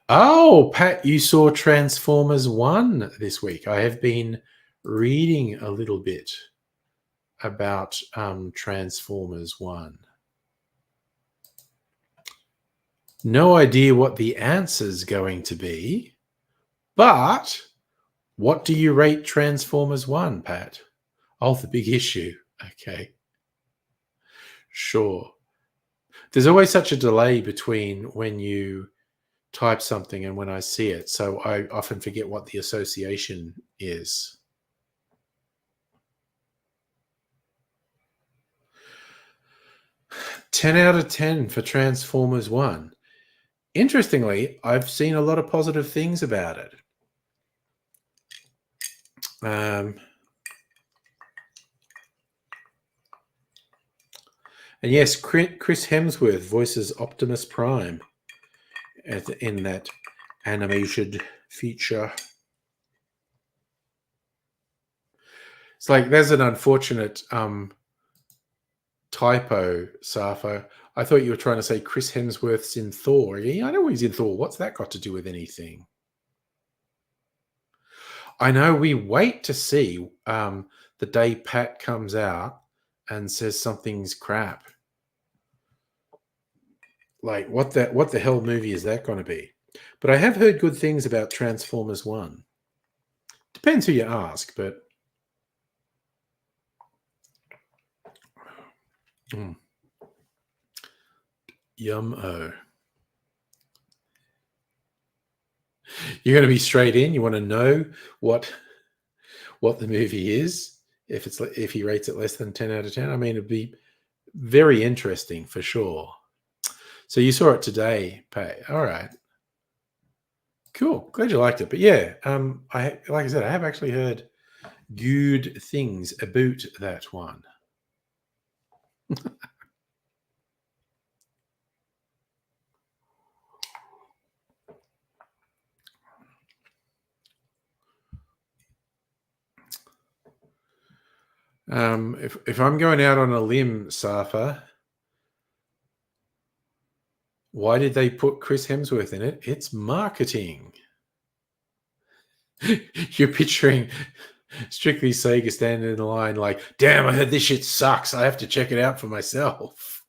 Oh, Pat, you saw Transformers 1 this week. I have been reading a little bit about Transformers 1. No idea what the answer's going to be, but what do you rate Transformers 1, Pat? Oh, the big issue. Okay. Sure. There's always such a delay between when you type something and when I see it, so I often forget what the association is. Ten out of 10 for Transformers 1. Interestingly, I've seen a lot of positive things about it. And yes, Chris Hemsworth voices Optimus Prime in that animated feature. It's like there's an unfortunate typo, Safo. I thought you were trying to say Chris Hemsworth's in Thor. Yeah, I know he's in Thor. What's that got to do with anything? I know we wait to see the day Pat comes out and says something's crap. Like what the hell movie is that going to be? But I have heard good things about Transformers 1. Depends who you ask, but yum-o. You're going to be straight in. You want to know what the movie is if he rates it less than 10 out of 10. I mean, it'd be very interesting for sure. So you saw it today, Pat. All right. Cool. Glad you liked it. But yeah, like I said, I have actually heard good things about that one. If I'm going out on a limb, Safa, why did they put Chris Hemsworth in it? It's marketing. You're picturing Strictly Sega standing in the line like, damn, I heard this shit sucks. I have to check it out for myself.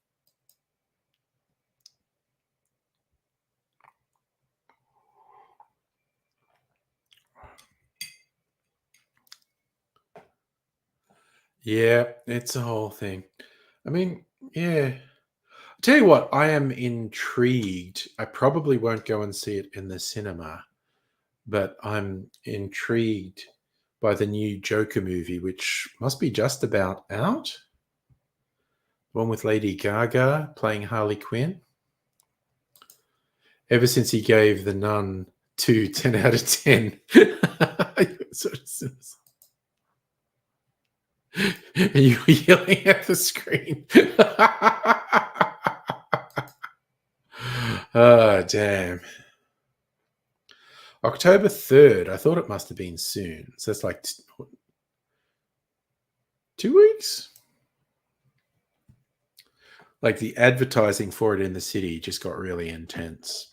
Yeah, it's a whole thing. I mean, yeah. Tell you what, I am intrigued. I probably won't go and see it in the cinema, but I'm intrigued by the new Joker movie, which must be just about out. The one with Lady Gaga playing Harley Quinn. Ever since he gave The Nun 10 out of 10. And you were yelling at the screen. Oh, damn. October 3rd. I thought it must have been soon. So it's like 2 weeks? Like the advertising for it in the city just got really intense.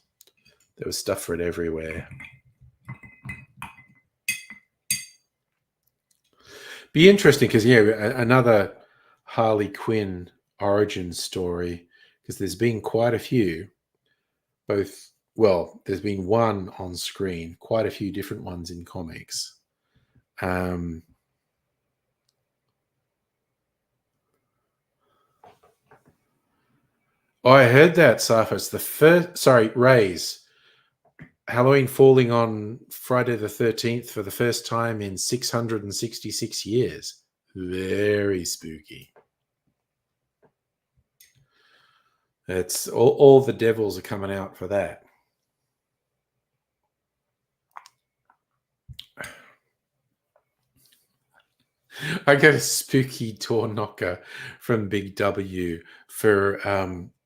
There was stuff for it everywhere. Be interesting because, yeah, another Harley Quinn origin story, because there's been quite a few. There's been one on screen, quite a few different ones in comics. Oh, I heard that, Sarfos. Rays. Halloween falling on Friday the 13th for the first time in 666 years. Very spooky. It's all the devils are coming out for that. I got a spooky door knocker from Big W for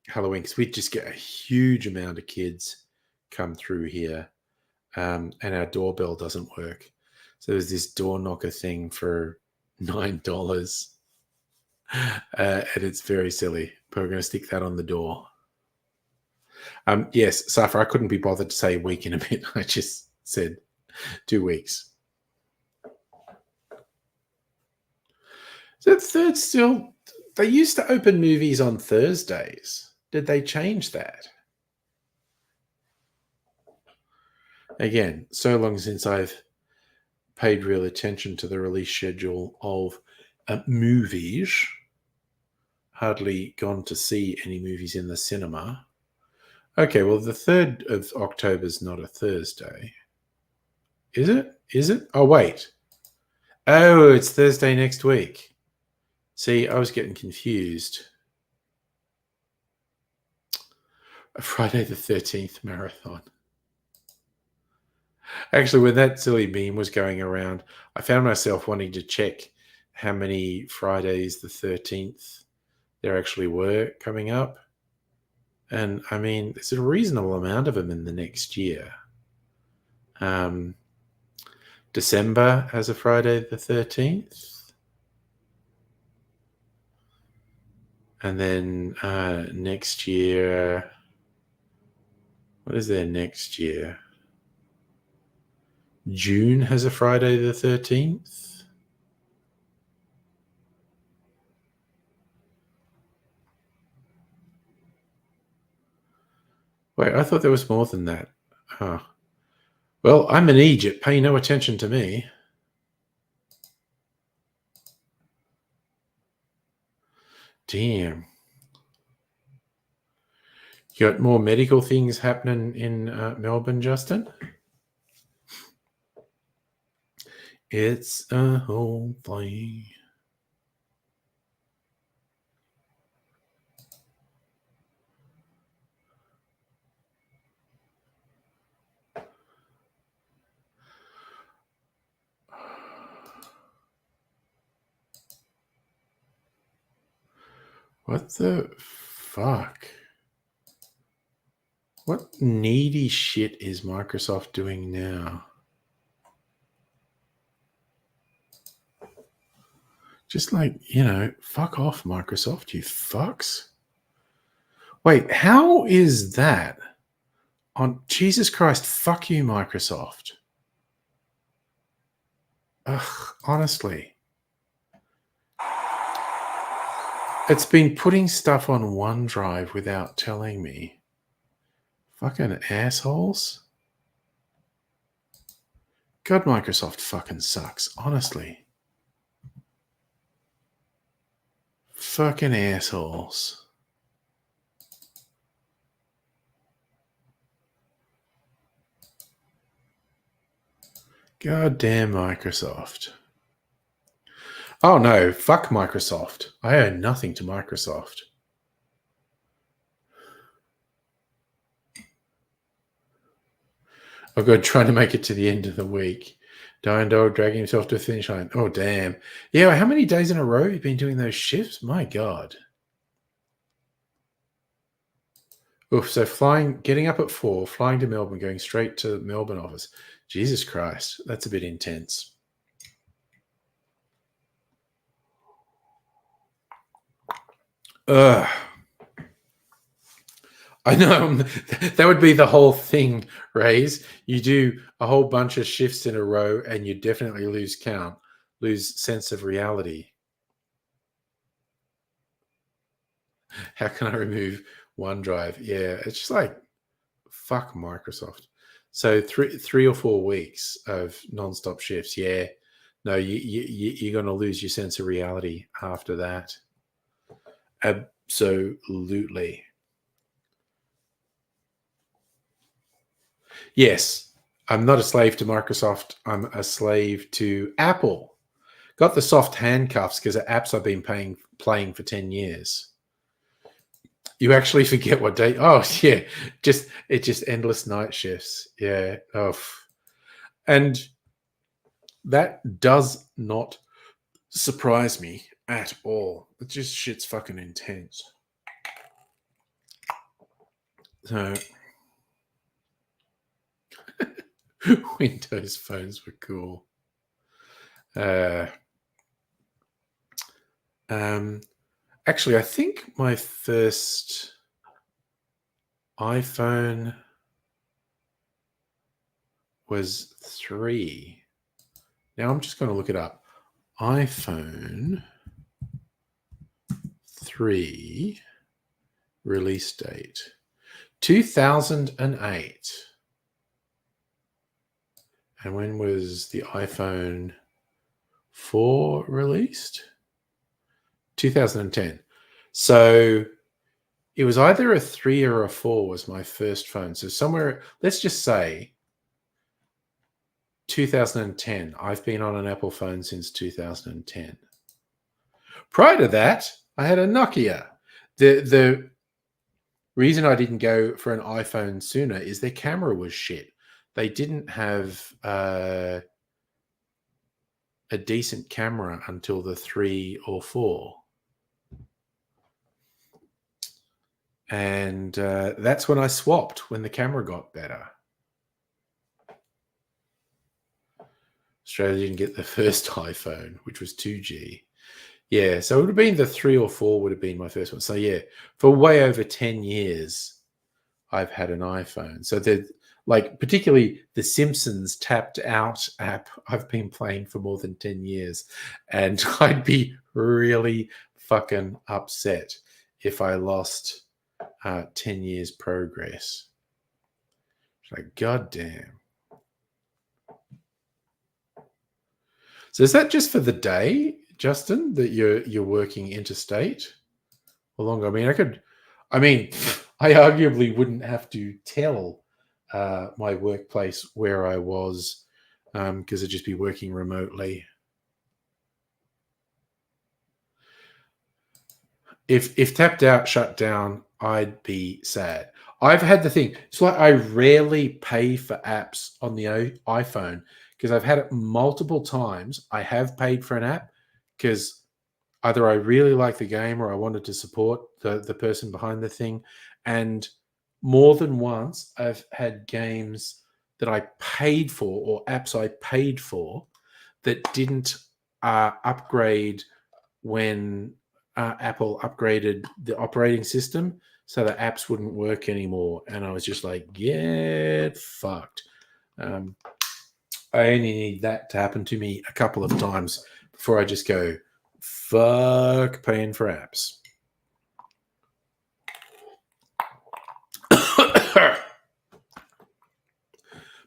Halloween because we just get a huge amount of kids come through here, and our doorbell doesn't work. So there's this door knocker thing for $9, and it's very silly. But we're going to stick that on the door. Yes, Safra, I couldn't be bothered to say a week in a bit. I just said 2 weeks. So the third still, they used to open movies on Thursdays. Did they change that? Again, so long since I've paid real attention to the release schedule of movies. Hardly gone to see any movies in the cinema. Okay, well, the 3rd of October is not a Thursday. Is it? Is it? Oh, wait. Oh, it's Thursday next week. See, I was getting confused. A Friday the 13th marathon. Actually, when that silly meme was going around, I found myself wanting to check how many Fridays the 13th there actually were coming up. And I mean, there's a reasonable amount of them in the next year. December has a Friday the 13th. And then next year, what is there next year? June has a Friday the 13th. Wait, I thought there was more than that. Oh. Well, I'm in Egypt. Pay no attention to me. Damn. You got more medical things happening in Melbourne, Justin? It's a whole thing. What the fuck? What needy shit is Microsoft doing now? Just like, fuck off, Microsoft, you fucks. Wait, how is that on Jesus Christ? Fuck you, Microsoft. Ugh, honestly. It's been putting stuff on OneDrive without telling me. Fucking assholes. God, Microsoft fucking sucks, honestly. Fucking assholes. God damn Microsoft. Oh no, fuck Microsoft. I owe nothing to Microsoft. I've got trying to make it to the end of the week. Dying dog dragging himself to a finish line. Oh damn. Yeah, how many days in a row have you been doing those shifts? My God. Oof, so getting up at 4, flying to Melbourne, going straight to the Melbourne office. Jesus Christ, that's a bit intense. Ugh. I know that would be the whole thing, Rays. You do a whole bunch of shifts in a row and you definitely lose count, lose sense of reality. How can I remove OneDrive? Yeah, it's just like, fuck Microsoft. So 3 or 4 weeks of nonstop shifts. Yeah, no, you're going to lose your sense of reality after that. Absolutely. Yes, I'm not a slave to Microsoft. I'm a slave to Apple. Got the soft handcuffs because of apps I've been playing for 10 years. You actually forget what day. Oh, yeah. It's just endless night shifts. Yeah. Oh. And that does not surprise me at all. It just shit's fucking intense. So Windows phones were cool. Actually, I think my first iPhone was 3. Now I'm just going to look it up. iPhone 3 release date 2008. And when was the iPhone 4 released? 2010. So it was either a 3 or a 4 was my first phone. So somewhere, let's just say 2010. I've been on an Apple phone since 2010. Prior to that, I had a Nokia. The reason I didn't go for an iPhone sooner is their camera was shit. They didn't have a decent camera until the 3 or 4. And that's when I swapped, when the camera got better. Australia didn't get the first iPhone, which was 2G. Yeah, so it would have been the 3 or 4 would have been my first one. So yeah, for way over 10 years, I've had an iPhone. So like particularly the Simpsons Tapped Out app, I've been playing for more than 10 years. And I'd be really fucking upset if I lost 10 years progress. It's like, goddamn. So is that just for the day, Justin, that you're working interstate or longer? I mean, I arguably wouldn't have to tell my workplace where I was because I'd just be working remotely. If Tapped Out shut down, I'd be sad. I've had the thing. It's like I rarely pay for apps on the iPhone because I've had it multiple times. I have paid for an app because either I really like the game or I wanted to support the person behind the thing. And more than once, I've had games that I paid for or apps I paid for that didn't upgrade when Apple upgraded the operating system, so the apps wouldn't work anymore. And I was just like, get fucked. I only need that to happen to me a couple of times before I just go, fuck paying for apps.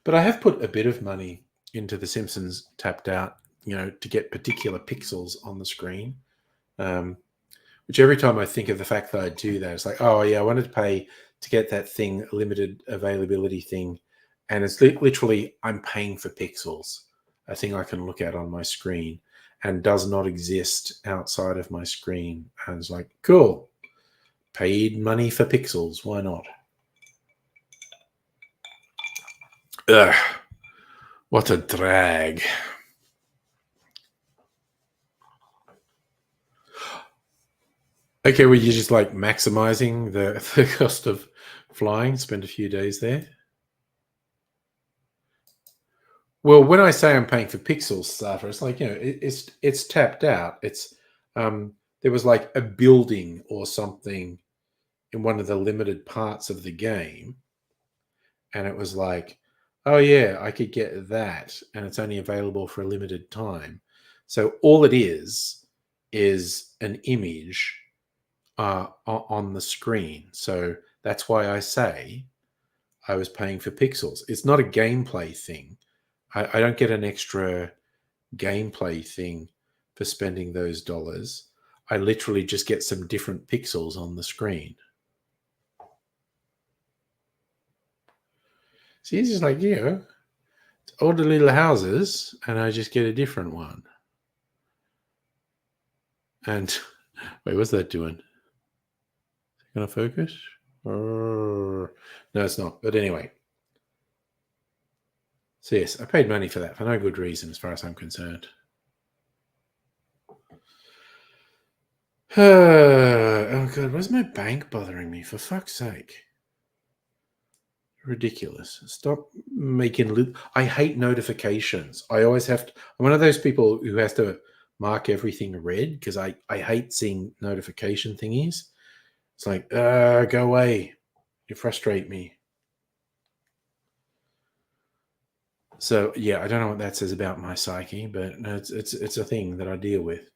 But I have put a bit of money into The Simpsons Tapped Out, to get particular pixels on the screen. Which every time I think of the fact that I do that, it's like, oh yeah, I wanted to pay to get that thing, limited availability thing. And it's literally, I'm paying for pixels, a thing I can look at on my screen and does not exist outside of my screen. And it's like, cool, paid money for pixels. Why not? Ugh, what a drag. Okay, well, you're just like maximizing the cost of flying, spend a few days there. Well, when I say I'm paying for pixels, Starter, it's like, it's tapped out. It's there was like a building or something in one of the limited parts of the game, and it was like, oh yeah, I could get that, and it's only available for a limited time. So all it is an image on the screen. So that's why I say I was paying for pixels. It's not a gameplay thing. I don't get an extra gameplay thing for spending those dollars. I literally just get some different pixels on the screen. See, it's just like, all the little houses, and I just get a different one. And wait, what's that doing? Is it going to focus? No, it's not. But anyway. So yes, I paid money for that for no good reason as far as I'm concerned. Oh God, where's my bank bothering me? For fuck's sake. Ridiculous. Stop making I hate notifications. I always have to. I'm one of those people who has to mark everything red because I hate seeing notification thingies. It's like, go away. You frustrate me. So yeah, I don't know what that says about my psyche, but no, it's a thing that I deal with.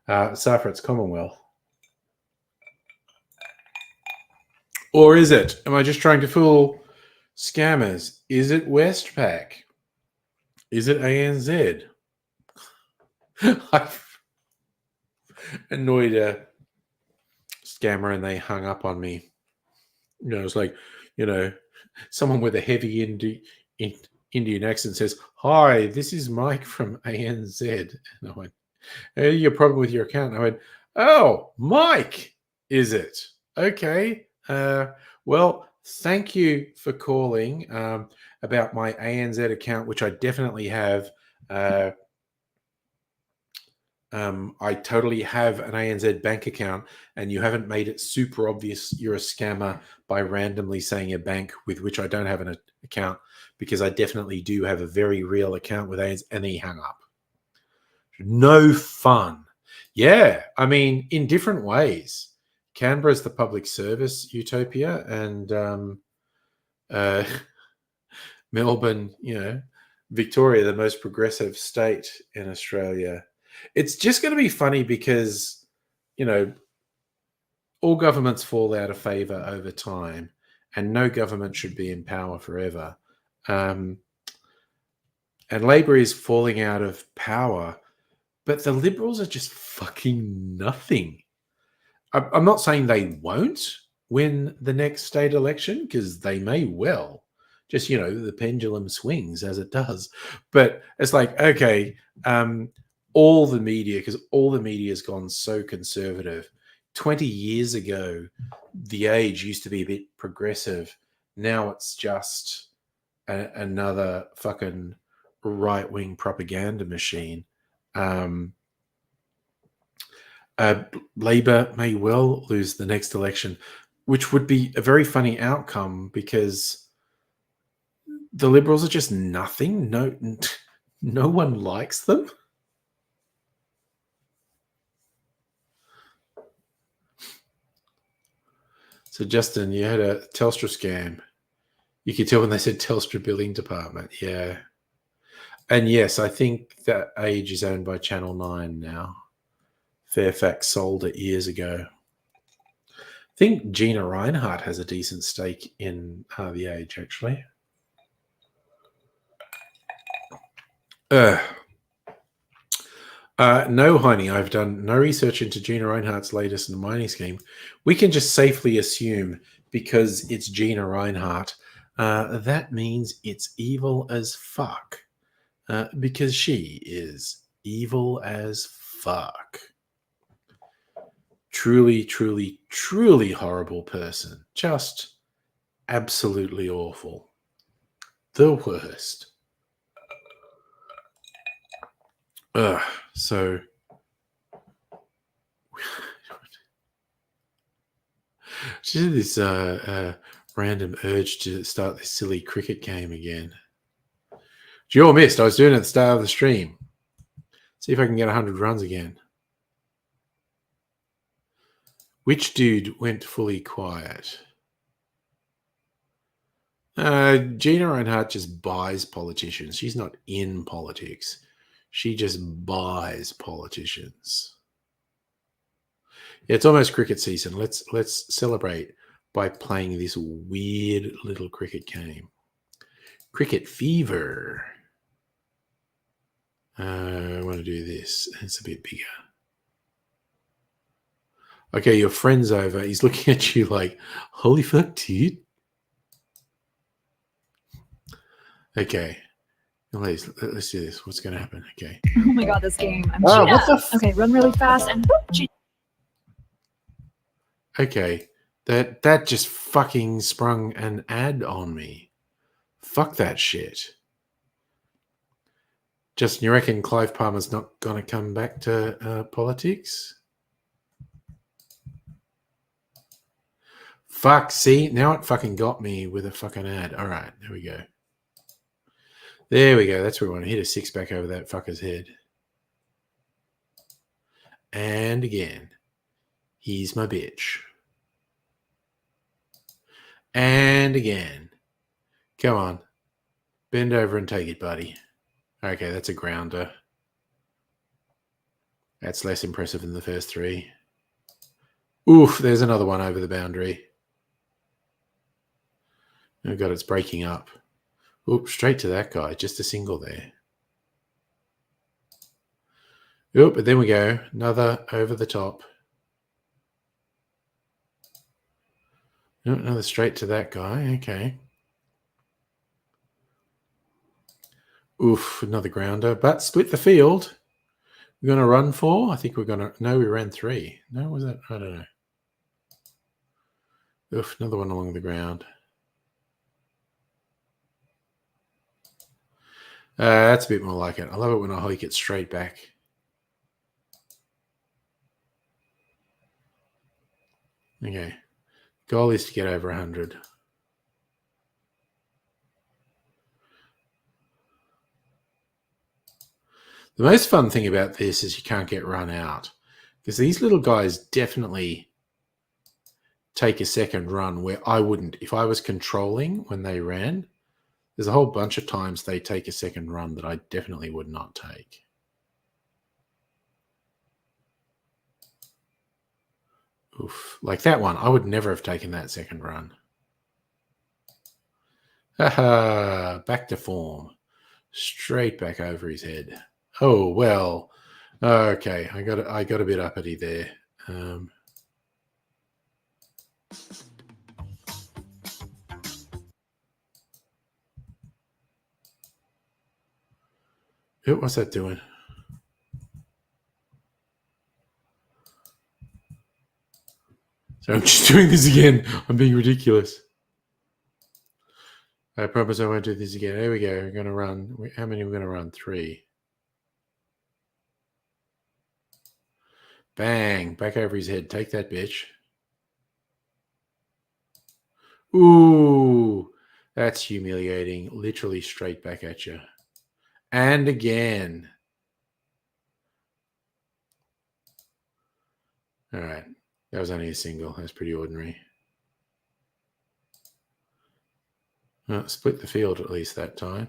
Cypher, it's Commonwealth. Or is it? Am I just trying to fool scammers? Is it Westpac? Is it ANZ? I've annoyed a scammer and they hung up on me. It's like, someone with a heavy Indian accent says, "Hi, this is Mike from ANZ." And I went, "Hey, your problem with your account?" And I went, "Oh, Mike, is it? Okay. Well, thank you for calling about my ANZ account, which I definitely have. I totally have an ANZ bank account, and you haven't made it super obvious you're a scammer by randomly saying a bank with which I don't have an account, because I definitely do have a very real account with ANZ." And he hung up. No fun. Yeah, I mean, in different ways. Canberra's the public service utopia, and uh, Melbourne, Victoria, the most progressive state in Australia. It's just going to be funny because, all governments fall out of favor over time, and no government should be in power forever. And Labor is falling out of power, but the Liberals are just fucking nothing. I'm not saying they won't win the next state election, because they may well. Just, the pendulum swings as it does. But it's like, okay, all the media, because all the media has gone so conservative. 20 years ago, The Age used to be a bit progressive. Now it's just another fucking right-wing propaganda machine. Labor may well lose the next election, which would be a very funny outcome, because the Liberals are just nothing. No one likes them. So, Justin, you had a Telstra scam. You could tell when they said Telstra billing department. Yeah. And yes, I think that Age is owned by Channel 9 now. Fairfax sold it years ago. I think Gina Reinhardt has a decent stake in The Age, actually. No, honey, I've done no research into Gina Reinhardt's latest mining scheme. We can just safely assume, because it's Gina Reinhardt, that means it's evil as fuck. Because she is evil as fuck. Truly, truly, truly horrible person. Just absolutely awful. The worst. So she had this random urge to start this silly cricket game again. You all missed. I was doing it at the start of the stream. See if I can get 100 runs again. Which dude went fully quiet? Gina Reinhardt just buys politicians. She's not in politics. She just buys politicians. Yeah, it's almost cricket season. Let's celebrate by playing this weird little cricket game. Cricket fever. I want to do this. It's a bit bigger. Okay, your friend's over. He's looking at you like, holy fuck, dude. Okay. Let's do this. What's going to happen? Okay. Oh my god, this game. I'm what cheetah. Okay, run really fast and cheetah. Okay. That just fucking sprung an ad on me. Fuck that shit. Justin, you reckon Clive Palmer's not going to come back to politics? Fuck, see? Now it fucking got me with a fucking ad. All right, there we go. There we go. That's where we want to hit a six-pack over that fucker's head. And again, he's my bitch. And again. Come on. Bend over and take it, buddy. Okay, that's a grounder. That's less impressive than the first three. Oof, there's another one over the boundary. Oh god, it's breaking up. Oop, straight to that guy. Just a single there. Oop, but then we go. Another over the top. Oop, another straight to that guy. Okay. Oof, another grounder. But split the field. We're going to run 4? I think we're going to... No, we ran 3. No, was that? I don't know. Oof, another one along the ground. That's a bit more like it. I love it when I hike it straight back. Okay. Goal is to get over 100. The most fun thing about this is you can't get run out. Because these little guys definitely take a second run where I wouldn't. If I was controlling when they ran, there's a whole bunch of times they take a second run that I definitely would not take. Oof. Like that one, I would never have taken that second run. Haha, back to form. Straight back over his head. Oh, well. Okay, I got a bit uppity there. What's that doing? So I'm just doing this again. I'm being ridiculous. I promise I won't do this again. There we go. We're going to run. How many are we going to run? 3. Bang. Back over his head. Take that, bitch. Ooh. That's humiliating. Literally straight back at you. And again. All right. That was only a single. That's pretty ordinary. Split the field at least that time.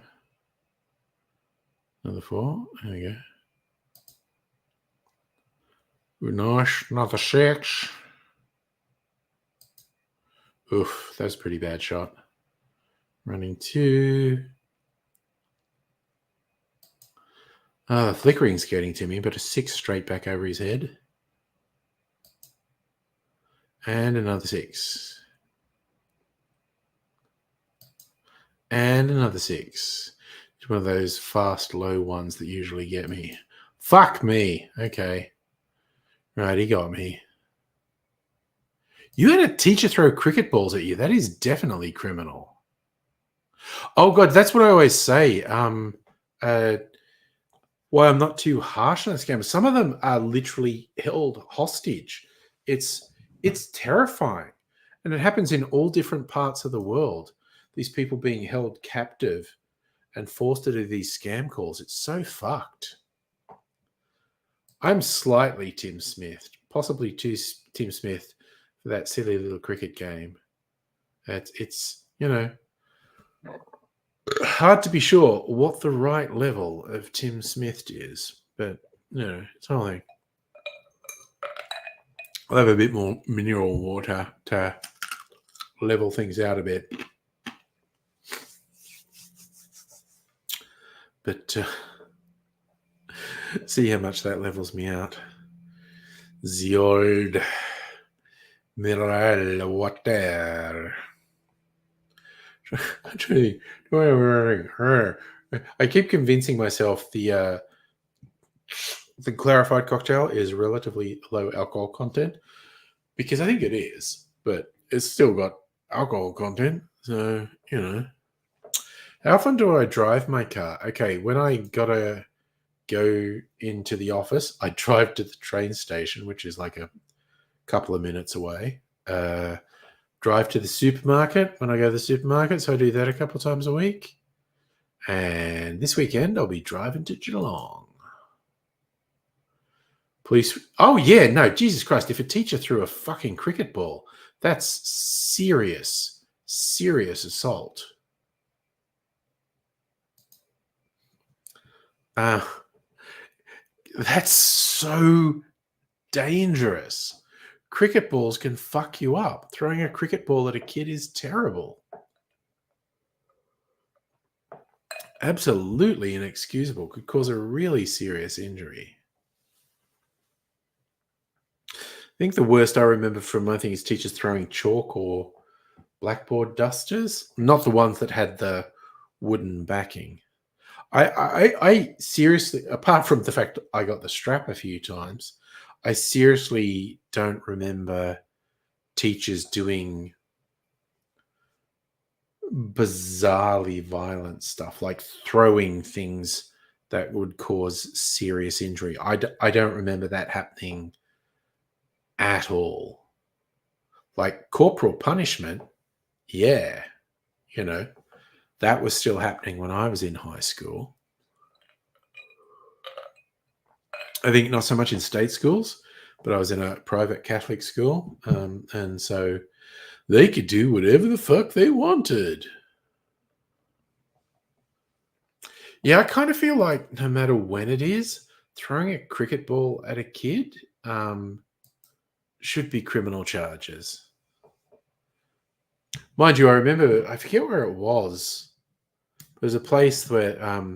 Another 4. There we go. Nice. Another 6. Oof. That was a pretty bad shot. Running 2. The flickering's getting to me, but a 6 straight back over his head. And another 6. And another 6. It's one of those fast, low ones that usually get me. Fuck me. Okay. Right, he got me. You had a teacher throw cricket balls at you. That is definitely criminal. Oh, God, that's what I always say. Why I'm not too harsh on this game. Some of them are literally held hostage. It's terrifying. And it happens in all different parts of the world. These people being held captive and forced to do these scam calls. It's so fucked. I'm slightly Tim Smith, possibly too Tim Smith for that silly little cricket game. It's hard to be sure what the right level of Tim Smith is, but it's only. I'll have a bit more mineral water to level things out a bit. But see how much that levels me out. The old mineral water. I keep convincing myself the clarified cocktail is relatively low alcohol content because I think it is, but it's still got alcohol content. So, How often do I drive my car? Okay, when I gotta go into the office, I drive to the train station, which is like a couple of minutes away. Drive to the supermarket when I go to the supermarket, so I do that a couple of times a week. And this weekend, I'll be driving to Geelong. Police. Oh, yeah, no, Jesus Christ. If a teacher threw a fucking cricket ball, that's serious serious assault. That's so dangerous. Cricket balls can fuck you up. Throwing a cricket ball at a kid is terrible. Absolutely inexcusable. Could cause a really serious injury. I think the worst I remember from my thing is teachers throwing chalk or blackboard dusters, not the ones that had the wooden backing. I seriously, apart from the fact I got the strap a few times, I seriously don't remember teachers doing bizarrely violent stuff like throwing things that would cause serious injury. I don't remember that happening at all. Like corporal punishment, yeah, that was still happening when I was in high school. I think not so much in state schools, but I was in a private Catholic school, and so they could do whatever the fuck they wanted. Yeah, I kind of feel like no matter when it is, throwing a cricket ball at a kid should be criminal charges. Mind you, I remember, I forget where it was. There's a place where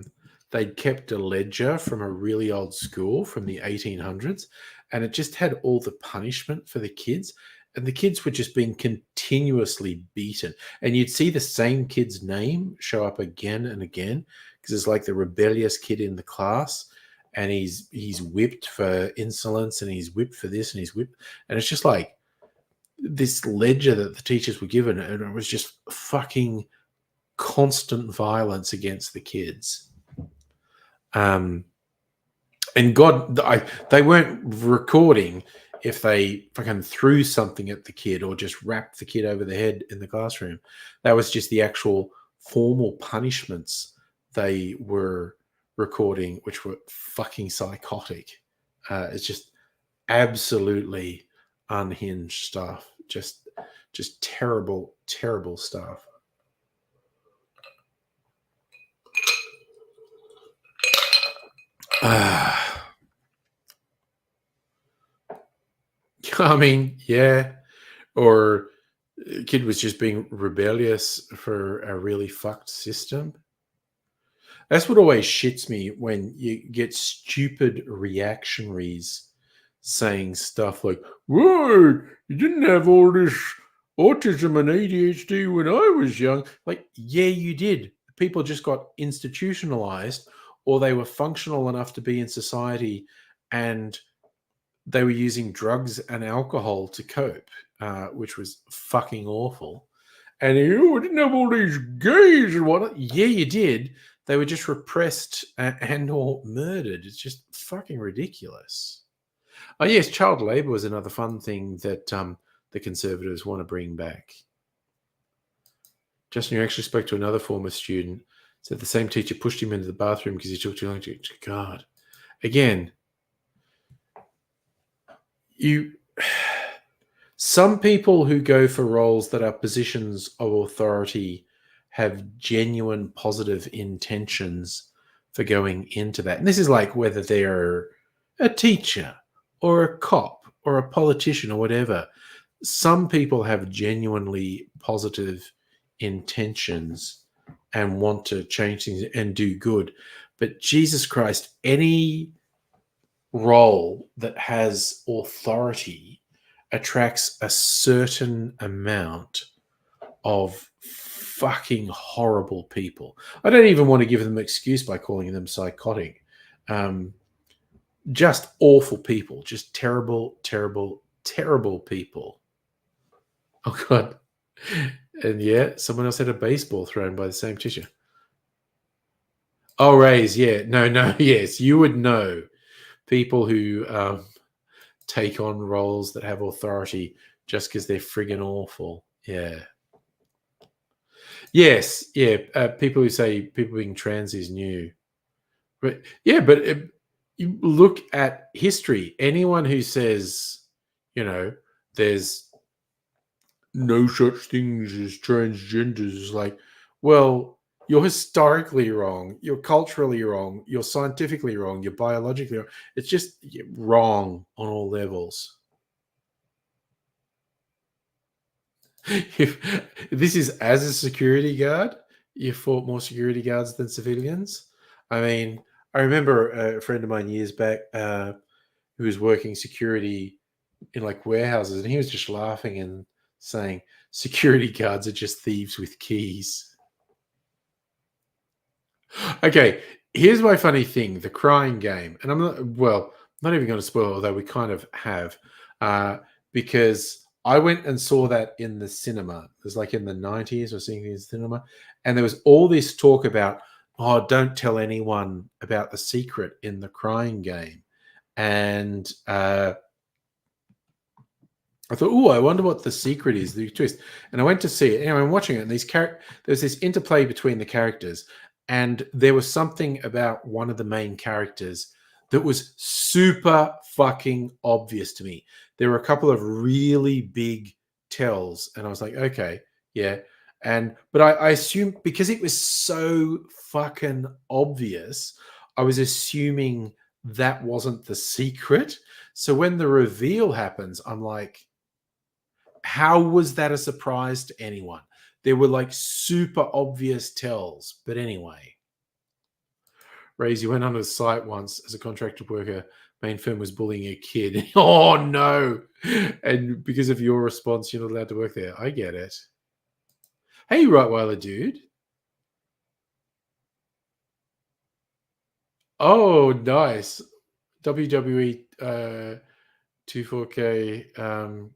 they'd kept a ledger from a really old school from the 1800s, and it just had all the punishment for the kids. And the kids were just being continuously beaten. And you'd see the same kid's name show up again and again because it's like the rebellious kid in the class, and he's whipped for insolence, and he's whipped for this, and he's whipped. And it's just like this ledger that the teachers were given, and it was just fucking constant violence against the kids. And God, they weren't recording if they fucking threw something at the kid or just wrapped the kid over the head in the classroom. That was just the actual formal punishments they were recording, which were fucking psychotic. It's just absolutely unhinged stuff. Just terrible, terrible stuff. I mean, yeah. Or a kid was just being rebellious for a really fucked system. That's what always shits me when you get stupid reactionaries saying stuff like, "Whoa, you didn't have all this autism and ADHD when I was young." Like, yeah, you did. People just got institutionalized, or they were functional enough to be in society, and they were using drugs and alcohol to cope, which was fucking awful. And I didn't have all these gays and whatnot. Yeah, you did. They were just repressed and or murdered. It's just fucking ridiculous. Oh yes, child labour was another fun thing that the Conservatives want to bring back. Justin, you actually spoke to another former student. Said the same teacher pushed him into the bathroom because he took too long to God. Again, some people who go for roles that are positions of authority have genuine positive intentions for going into that. And this is like whether they're a teacher or a cop or a politician or whatever. Some people have genuinely positive intentions and want to change things and do good. But Jesus Christ, any role that has authority attracts a certain amount of fucking horrible people. I don't even want to give them an excuse by calling them psychotic. Just awful people. Just terrible, terrible, terrible people. Oh, God. And yeah, someone else had a baseball thrown by the same teacher. Oh, Rays, yeah. No, yes. You would know people who take on roles that have authority just because they're friggin' awful. Yeah. Yes, yeah. People who say people being trans is new. But yeah, but you look at history. Anyone who says, there's no such things as transgenders. It's like, well, you're historically wrong, you're culturally wrong, you're scientifically wrong, you're biologically wrong. It's just wrong on all levels. If this is as a security guard, you fought more security guards than civilians. I mean, I remember a friend of mine years back who was working security in like warehouses, and he was just laughing and saying, "Security guards are just thieves with keys." Okay, here's my funny thing: the crying game, and I'm not not even going to spoil, although we kind of have, because I went and saw that in the cinema. It was like in the 90s, or seeing it in the cinema, and there was all this talk about, oh, don't tell anyone about the secret in the crying game, and I thought, oh, I wonder what the secret is, the twist. And I went to see it. Anyway, I'm watching it, and there's this interplay between the characters, and there was something about one of the main characters that was super fucking obvious to me. There were a couple of really big tells, and I was like, okay, yeah. But I assumed, because it was so fucking obvious, I was assuming that wasn't the secret. So when the reveal happens, I'm like, how was that a surprise to anyone? There were like super obvious tells. But anyway, Raze, you went onto the site once as a contracted worker. Main firm was bullying a kid. Oh no! And because of your response, you're not allowed to work there. I get it. Hey, Rottweiler dude. Oh, nice. WWE 24K.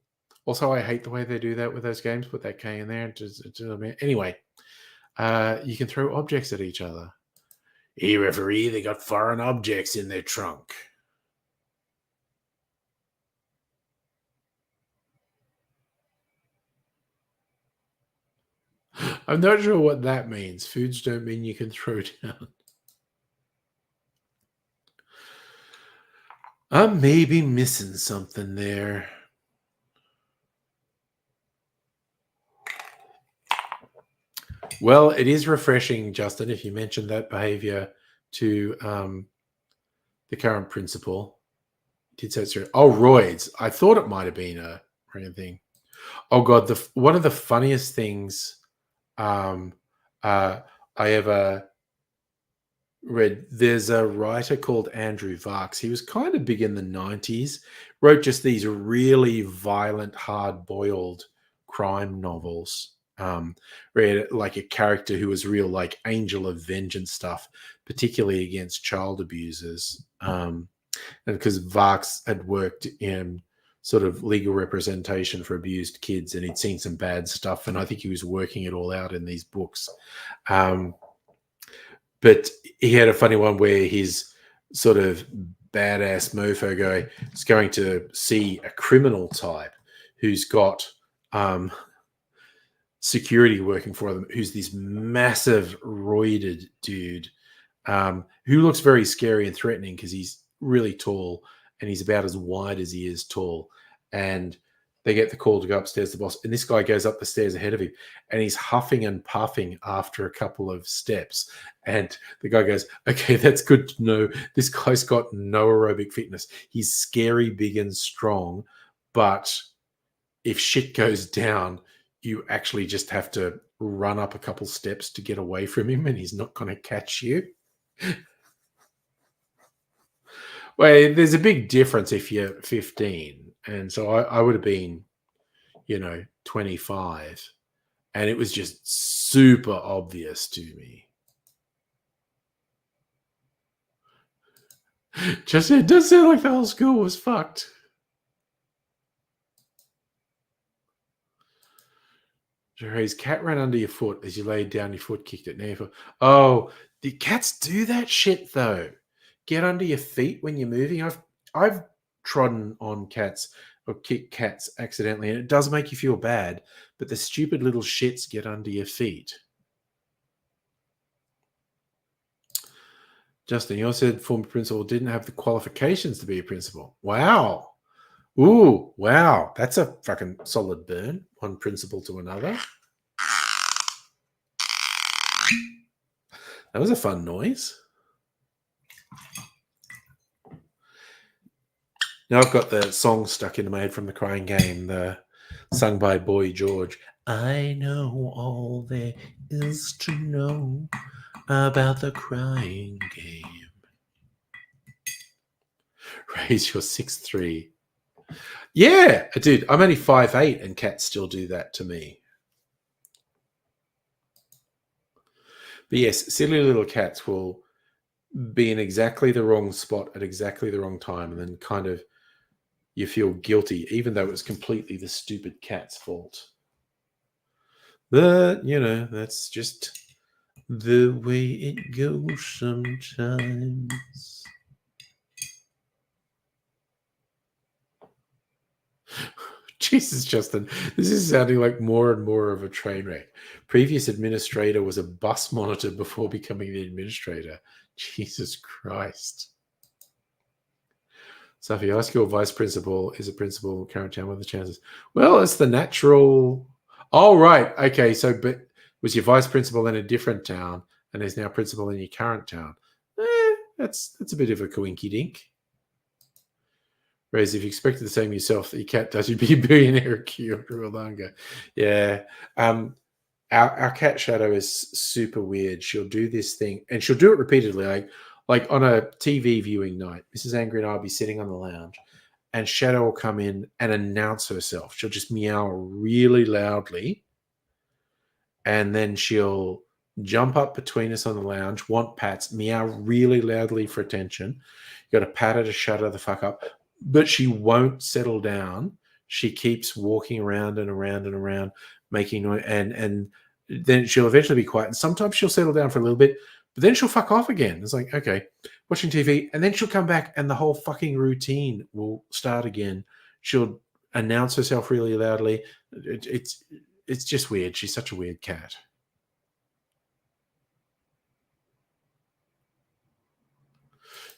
Also, I hate the way they do that with those games. Put that K in there. Anyway, you can throw objects at each other. Hey, referee, they got foreign objects in their trunk. I'm not sure what that means. Foods don't mean you can throw down. I'm maybe missing something there. Well, it is refreshing, Justin, if you mentioned that behavior to the current principal. Did say it's roids. I thought it might have been a random thing. Oh god, one of the funniest things um, I ever read. There's a writer called Andrew Varks. He was kind of big in the 90s. Wrote just these really violent, hard-boiled crime novels. Read like a character who was real, like angel of vengeance stuff, particularly against child abusers. And because Varks had worked in sort of legal representation for abused kids, and he'd seen some bad stuff, and I think he was working it all out in these books. But he had a funny one where his sort of badass mofo guy is going to see a criminal type who's got security working for them, who's this massive roided dude who looks very scary and threatening because he's really tall and he's about as wide as he is tall. And they get the call to go upstairs to the boss, and this guy goes up the stairs ahead of him, and he's huffing and puffing after a couple of steps. And the guy goes, "Okay, that's good to know. This guy's got no aerobic fitness. He's scary, big, and strong, but if shit goes down, you actually just have to run up a couple steps to get away from him, and he's not going to catch you." Well, there's a big difference if you're 15. And so I would have been, 25. And it was just super obvious to me. Just, it does sound like the whole school was fucked. His cat ran under your foot as you laid down, your foot kicked it near your foot. Oh, the cats do that shit though. Get under your feet when you're moving. I've trodden on cats or kicked cats accidentally, and it does make you feel bad, but the stupid little shits get under your feet. Justin, you also said former principal didn't have the qualifications to be a principal. Wow. Ooh, wow. That's a fucking solid burn. One principle to another. That was a fun noise. Now I've got the song stuck into my head from the Crying Game, sung by Boy George. I know all there is to know about the Crying Game. Raise your 6'3". Yeah, dude, I'm only 5'8", and cats still do that to me. But yes, silly little cats will be in exactly the wrong spot at exactly the wrong time, and then kind of you feel guilty, even though it's completely the stupid cat's fault. But, that's just the way it goes sometimes. Jesus, Justin, this is sounding like more and more of a train wreck. Previous administrator was a bus monitor before becoming the administrator. Jesus Christ. So if you ask your vice principal, is a principal current town, what are the chances? Well, it's the natural. Oh, right. Okay. So, but was your vice principal in a different town and is now principal in your current town? That's a bit of a coinky dink. Whereas if you expected the same yourself that your cat does, you'd be a billionaire real longer. Yeah. Our cat Shadow is super weird. She'll do this thing, and she'll do it repeatedly. Like on a TV viewing night, Mrs. Angry and I'll be sitting on the lounge, and Shadow will come in and announce herself. She'll just meow really loudly, and then she'll jump up between us on the lounge, want pats, meow really loudly for attention. You got to pat her to shut her the fuck up, but she won't settle down. She keeps walking around and around and around, making noise, and then she'll eventually be quiet. And sometimes she'll settle down for a little bit, but then she'll fuck off again. It's like, okay, watching TV, and then she'll come back, and the whole fucking routine will start again. She'll announce herself really loudly. It's just weird. She's such a weird cat.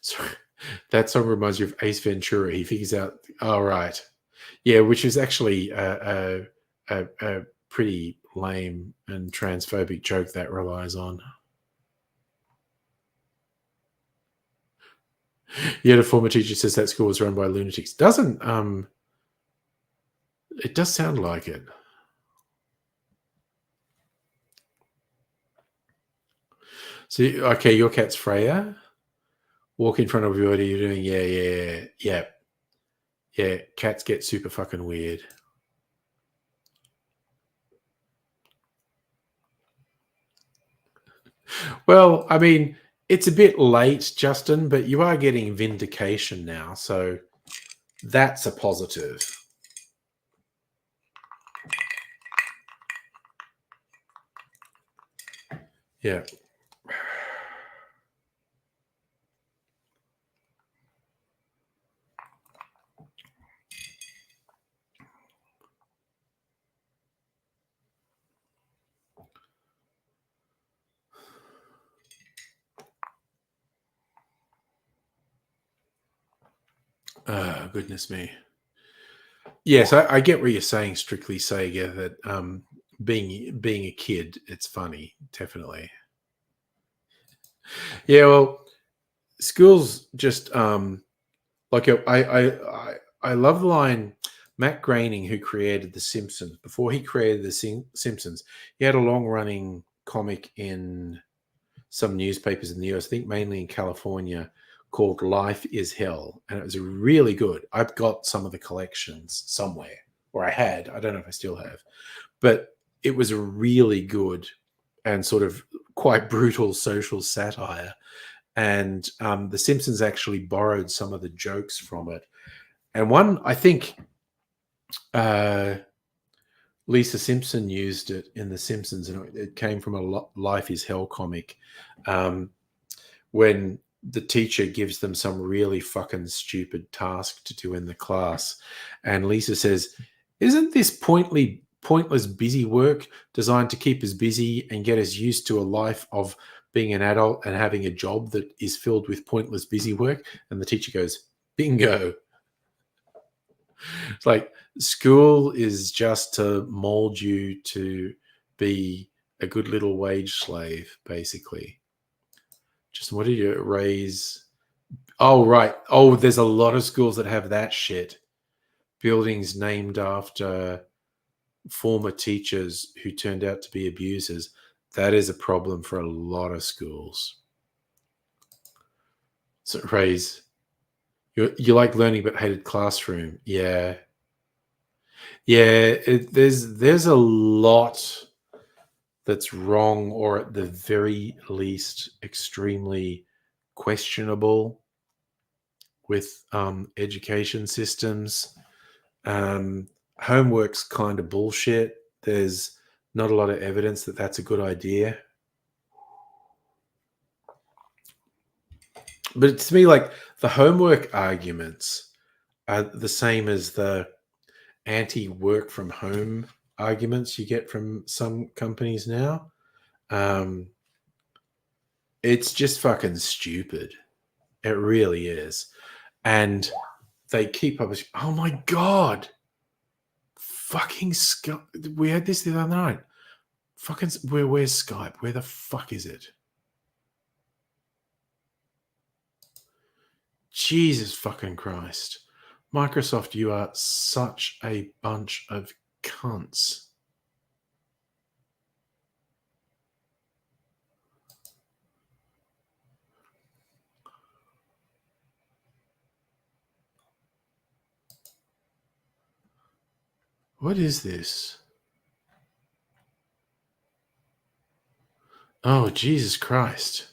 So that song reminds you of Ace Ventura. He figures out, oh, right. Yeah, which is actually a pretty lame and transphobic joke that relies on. Yet a former teacher says that school was run by lunatics. It does sound like it. So, okay, your cat's Freya. Walk in front of you. What are you doing? Yeah. Cats get super fucking weird. Well, I mean, it's a bit late, Justin, but you are getting vindication now, so that's a positive. Yeah. Oh, goodness me. Yes, I get what you're saying, strictly Sega, that being a kid, it's funny, definitely. Yeah, well, schools just like I love the line. Matt Groening, who created The Simpsons, before he created The Simpsons, he had a long running comic in some newspapers in the US, I think mainly in California, called Life is Hell. And it was really good. I've got some of the collections somewhere, or I had. I don't know if I still have. But it was a really good and sort of quite brutal social satire. And The Simpsons actually borrowed some of the jokes from it. And one, I think Lisa Simpson used it in The Simpsons, and it came from a Life is Hell comic. When the teacher gives them some really fucking stupid task to do in the class, and Lisa says, "Isn't this pointless busy work designed to keep us busy and get us used to a life of being an adult and having a job that is filled with pointless busy work?" And the teacher goes, "Bingo." It's like school is just to mold you to be a good little wage slave, basically. Just what do you raise? Oh, right. Oh, there's a lot of schools that have that shit. Buildings named after former teachers who turned out to be abusers. That is a problem for a lot of schools. So, raise. You like learning but hated classroom. Yeah. Yeah, there's a lot that's wrong, or at the very least extremely questionable with education systems. Homework's kind of bullshit. There's not a lot of evidence that that's a good idea. But to me, like, the homework arguments are the same as the anti-work from home arguments you get from some companies now. It's just fucking stupid. It really is. And they keep publishing. Oh my God. Fucking Skype. We had this the other night. Fucking, where's Skype? Where the fuck is it? Jesus fucking Christ. Microsoft, you are such a bunch of cunts. What is this? Oh, Jesus Christ.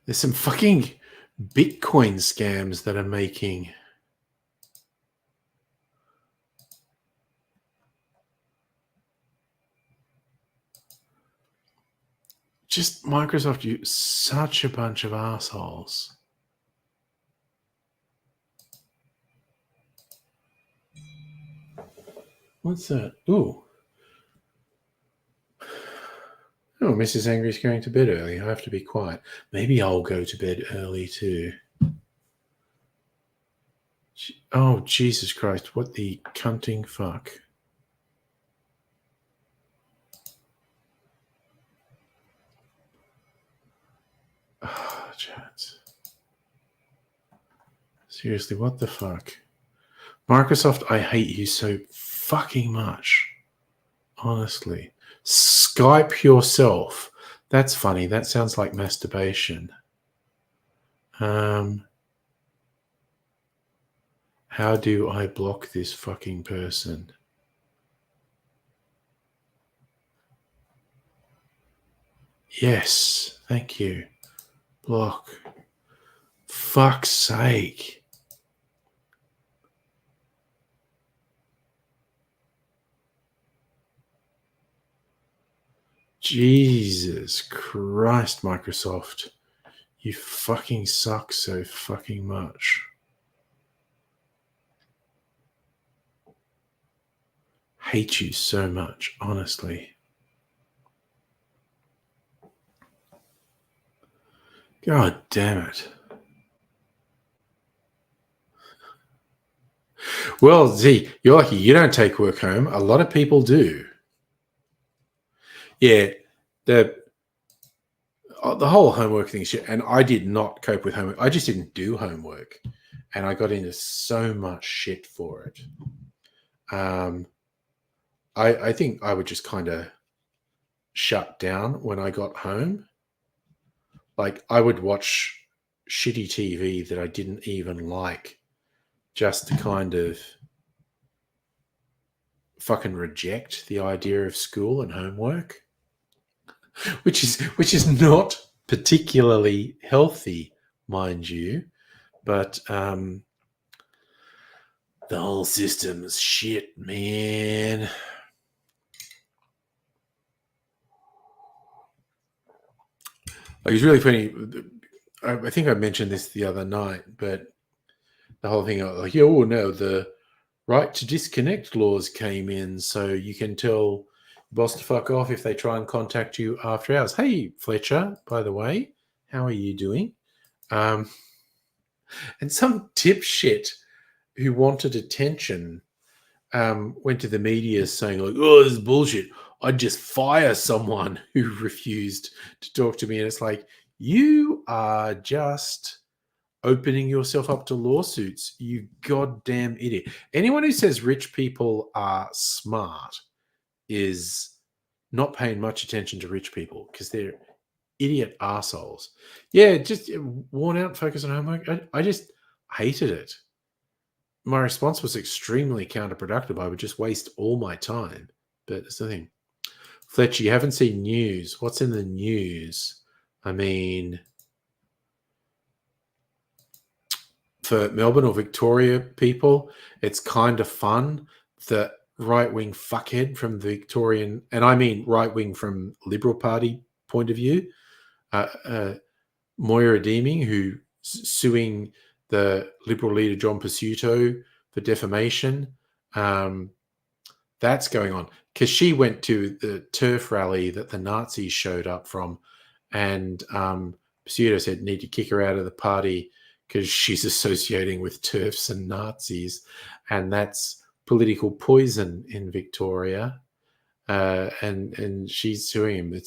There's some fucking Bitcoin scams that are making. Just Microsoft, you such a bunch of assholes. What's that? Ooh. Oh, Mrs. Angry's going to bed early. I have to be quiet. Maybe I'll go to bed early too. Oh, Jesus Christ. What the cunting fuck? Oh, chat. Seriously, what the fuck? Microsoft, I hate you so fucking much. Honestly. Skype yourself. That's funny. That sounds like masturbation. How do I block this fucking person? Yes, thank you. Block. Fuck's sake. Jesus Christ, Microsoft. You fucking suck so fucking much. Hate you so much, honestly. God damn it. Well, Z, you're lucky you don't take work home. A lot of people do. Yeah, the whole homework thing is shit. And I did not cope with homework. I just didn't do homework. And I got into so much shit for it. I think I would just kind of shut down when I got home. Like, I would watch shitty TV that I didn't even like just to kind of fucking reject the idea of school and homework, which is not particularly healthy, mind you, but the whole system's shit, man. Like, it's really funny. I think I mentioned this the other night, but the whole thing, like, oh no, the right to disconnect laws came in, so you can tell your boss to fuck off if they try and contact you after hours. Hey, Fletcher, by the way, how are you doing? And some dipshit who wanted attention went to the media saying, like, oh, this is bullshit. I'd just fire someone who refused to talk to me. And it's like, you are just opening yourself up to lawsuits, you goddamn idiot. Anyone who says rich people are smart is not paying much attention to rich people because they're idiot assholes. Yeah, just worn out, focus on homework. I just hated it. My response was extremely counterproductive. I would just waste all my time. But it's the thing. Fletcher, you haven't seen news. What's in the news? I mean, for Melbourne or Victoria people, it's kind of fun. The right-wing fuckhead from the Victorian, and I mean right-wing from Liberal Party point of view, Moira Deeming, who suing the Liberal leader John Pesutto for defamation. That's going on because she went to the turf rally that the Nazis showed up from, and Pesutto said need to kick her out of the party because she's associating with turfs and Nazis, and that's political poison in Victoria. And she's suing him.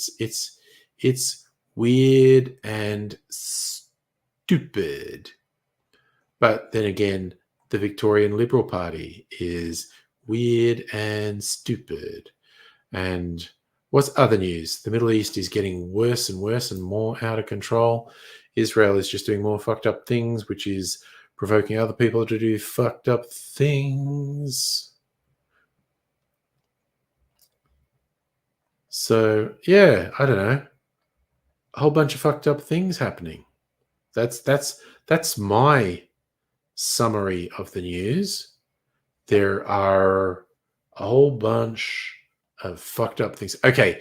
It's weird and stupid. But then again, the Victorian Liberal Party is weird and stupid. And what's other news? The Middle East is getting worse and worse and more out of control. Israel is just doing more fucked up things, which is provoking other people to do fucked up things. So, yeah, I don't know. A whole bunch of fucked up things happening. That's my summary of the news. There are a whole bunch of fucked up things. Okay,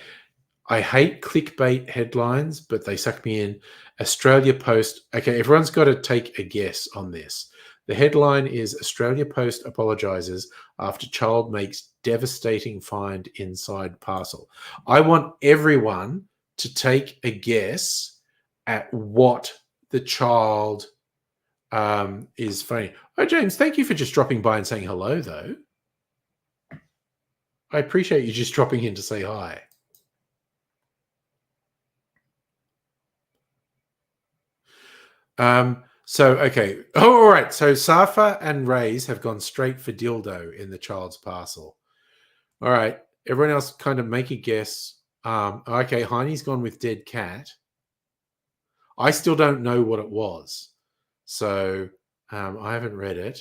I hate clickbait headlines, but they suck me in. Australia Post. Okay, everyone's got to take a guess on this. The headline is Australia Post apologizes after child makes devastating find inside parcel. I want everyone to take a guess at what the child is finding. Oh, James, thank you for just dropping by and saying hello, though. I appreciate you just dropping in to say hi. Okay. Oh, all right. So Safa and Rays have gone straight for dildo in the child's parcel. All right. Everyone else kind of make a guess. Okay. Heine's gone with dead cat. I still don't know what it was. So I haven't read it.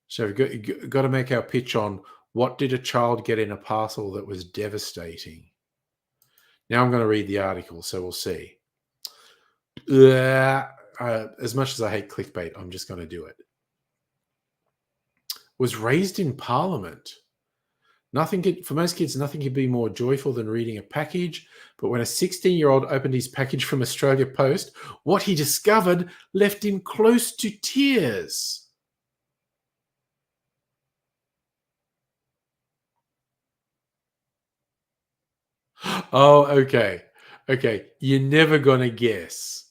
So we've got to make our pitch on what did a child get in a parcel that was devastating. Now I'm going to read the article, so we'll see. As much as I hate clickbait, I'm just going to do it. Was raised in Parliament. For most kids, nothing could be more joyful than reading a package. But when a 16-year-old opened his package from Australia Post, what he discovered left him close to tears. Oh, okay. Okay, you're never going to guess.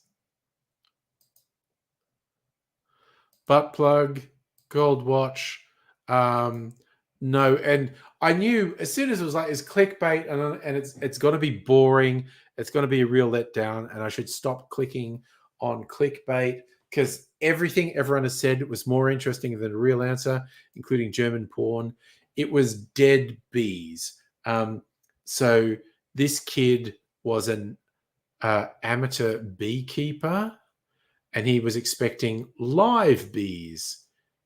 Butt plug, gold watch. No, and I knew as soon as it was like it's clickbait and it's got to be boring. It's going to be a real letdown, and I should stop clicking on clickbait because everything everyone has said was more interesting than a real answer, including German porn. It was dead bees. So this kid was an amateur beekeeper, and he was expecting live bees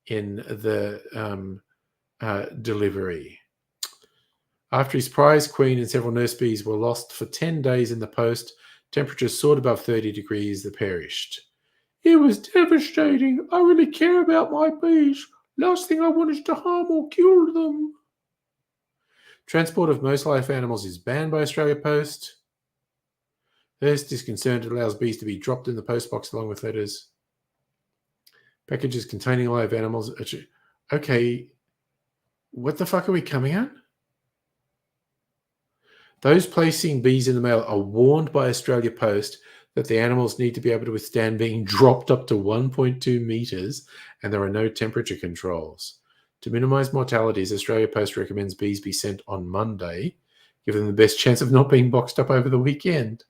in the delivery. After his prize queen and several nurse bees were lost for 10 days in the post, temperatures soared above 30 degrees, they perished. It was devastating. I really care about my bees. Last thing I want is to harm or kill them. Transport of most live animals is banned by Australia Post. Hearst is concerned it allows bees to be dropped in the post box along with letters. Packages containing live animals. Okay, what the fuck are we coming at? Those placing bees in the mail are warned by Australia Post that the animals need to be able to withstand being dropped up to 1.2 meters and there are no temperature controls. To minimize mortalities, Australia Post recommends bees be sent on Monday, give them the best chance of not being boxed up over the weekend.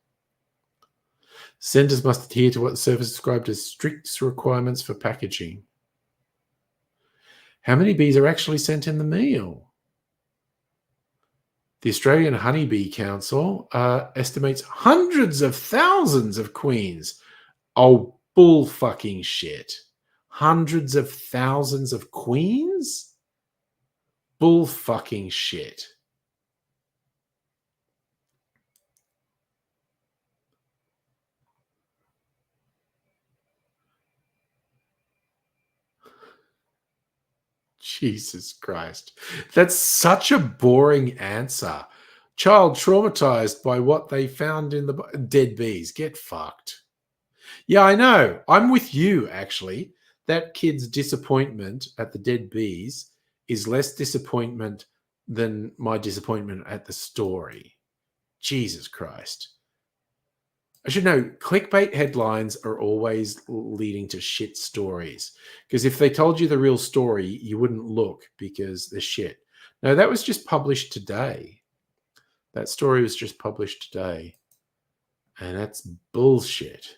Senders must adhere to what the service described as strict requirements for packaging. How many bees are actually sent in the mail? The Australian Honeybee Council estimates hundreds of thousands of queens. Oh, bull fucking shit. Hundreds of thousands of queens? Bull fucking shit. Jesus Christ. That's such a boring answer. Child traumatized by what they found in the dead bees. Get fucked. Yeah, I know. I'm with you, actually. That kid's disappointment at the dead bees is less disappointment than my disappointment at the story. Jesus Christ. I should know, clickbait headlines are always leading to shit stories. Because if they told you the real story, you wouldn't look because they're shit. No, that was just published today. That story was just published today. And that's bullshit.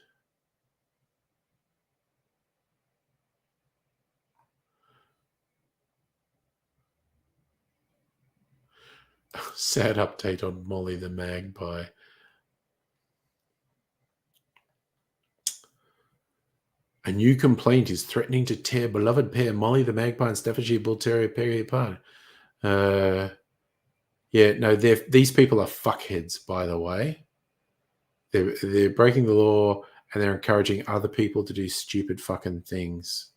Sad update on Molly the Magpie. A new complaint is threatening to tear beloved pair Molly the Magpie and Staffordshire Bull Terrier Perry apart. Yeah, no, these people are fuckheads, by the way. They're breaking the law and they're encouraging other people to do stupid fucking things.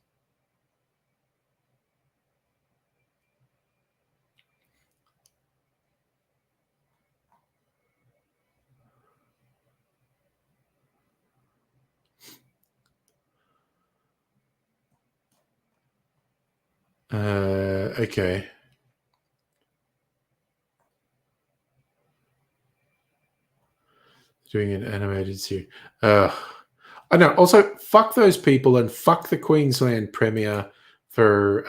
Okay. Doing an animated series. I know. Also, fuck those people and fuck the Queensland Premier for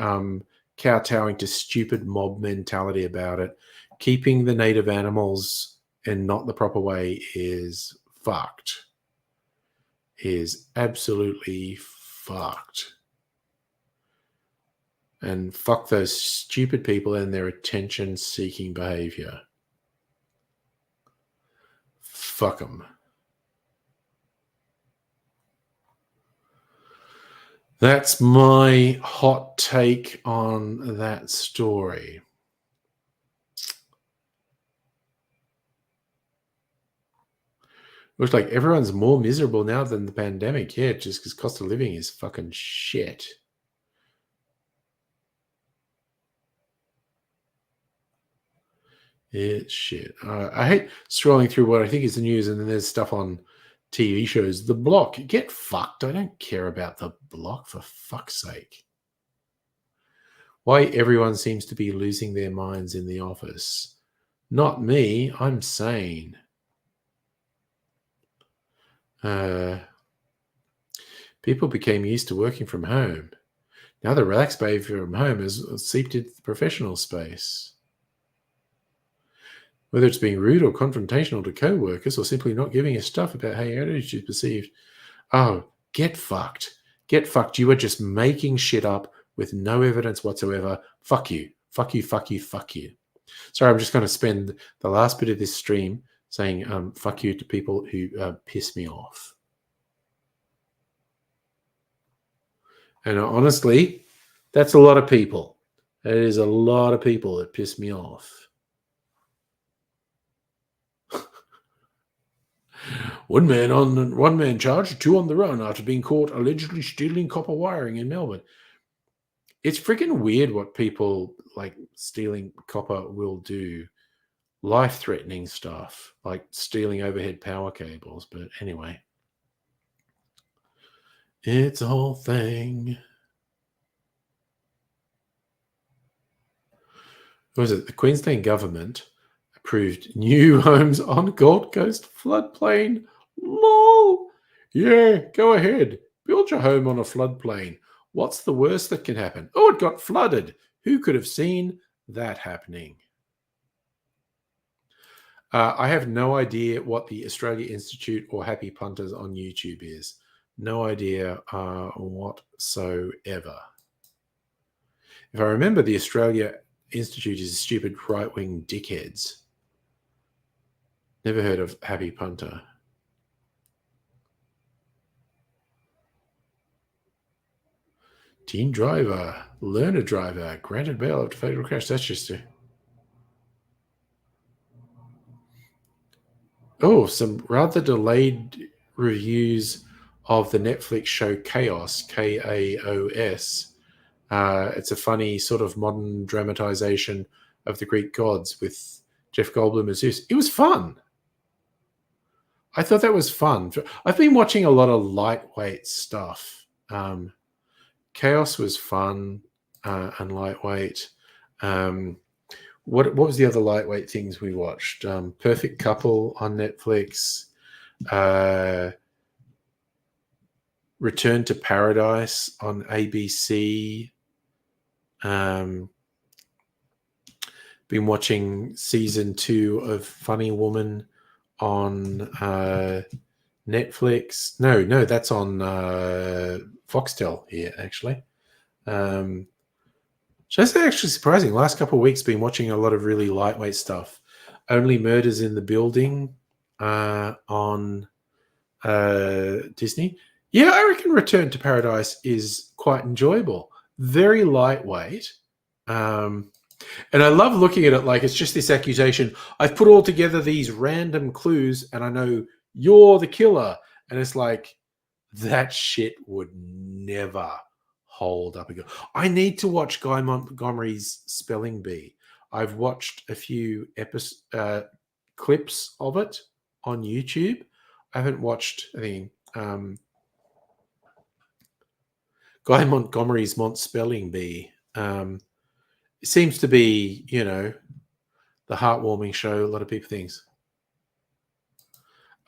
kowtowing to stupid mob mentality about it. Keeping the native animals in not the proper way is fucked. Is absolutely fucked. And fuck those stupid people and their attention-seeking behavior. Fuck them. That's my hot take on that story. Looks like everyone's more miserable now than the pandemic. Yeah, just because cost of living is fucking shit. It's shit. I hate scrolling through what I think is the news and then there's stuff on TV shows. The Block. Get fucked. I don't care about The Block, for fuck's sake. Why everyone seems to be losing their minds in the office. Not me. I'm sane. People became used to working from home. Now the relaxed behavior from home has seeped into the professional space. Whether it's being rude or confrontational to co-workers or simply not giving a stuff about how your attitude is perceived. Oh, get fucked. Get fucked. You are just making shit up with no evidence whatsoever. Fuck you. Fuck you, fuck you, fuck you. Sorry, I'm just going to spend the last bit of this stream saying fuck you to people who piss me off. And honestly, that's a lot of people. That is a lot of people that piss me off. One man charged, 2 on the run after being caught allegedly stealing copper wiring in Melbourne. It's freaking weird what people like stealing copper will do. Life-threatening stuff, like stealing overhead power cables. But anyway, it's a whole thing. what was it? The Queensland government approved new homes on Gold Coast floodplain. Lol. Yeah, go ahead. Build your home on a floodplain. What's the worst that can happen? Oh, it got flooded. Who could have seen that happening? I have no idea what the Australia Institute or Happy Punters on YouTube is. No idea whatsoever. If I remember, the Australia Institute is stupid right-wing dickheads. Never heard of Happy Punter. Teen driver, learner driver, granted bail after fatal crash. That's just a... Oh, some rather delayed reviews of the Netflix show Chaos, Kaos. It's a funny sort of modern dramatization of the Greek gods with Jeff Goldblum as Zeus. It was fun. I thought that was fun. I've been watching a lot of lightweight stuff. Chaos was fun and lightweight. What was the other lightweight things we watched? Perfect Couple on Netflix. Return to Paradise on ABC. Been watching season 2 of Funny Woman on Netflix. No, that's on Foxtel here, actually. So that's actually surprising. Last couple of weeks, been watching a lot of really lightweight stuff. Only Murders in the Building on Disney. Yeah, I reckon Return to Paradise is quite enjoyable. Very lightweight. And I love looking at it like it's just this accusation. I've put all together these random clues and I know you're the killer. And it's like, that shit would never hold up again. I need to watch Guy Montgomery's Spelling Bee. I've watched a few clips of it on YouTube. I haven't watched anything. Guy Montgomery's Spelling Bee. It seems to be, the heartwarming show a lot of people think.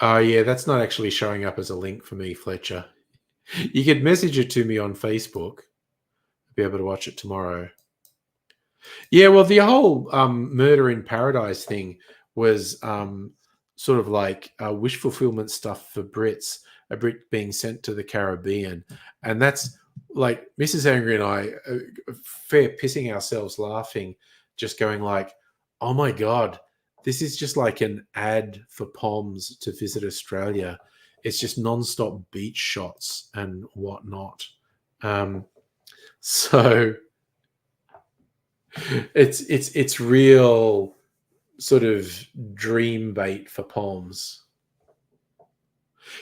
Yeah, that's not actually showing up as a link for me, Fletcher. You could message it to me on Facebook. I'll be able to watch it tomorrow. Yeah, well, the whole Murder in Paradise thing was sort of like wish fulfillment stuff for Brits, a Brit being sent to the Caribbean. And that's like Mrs. Angry and I fair pissing ourselves laughing, just going like, oh my God, this is just like an ad for Poms to visit Australia. It's just nonstop beach shots and whatnot. So it's real sort of dream bait for Poms.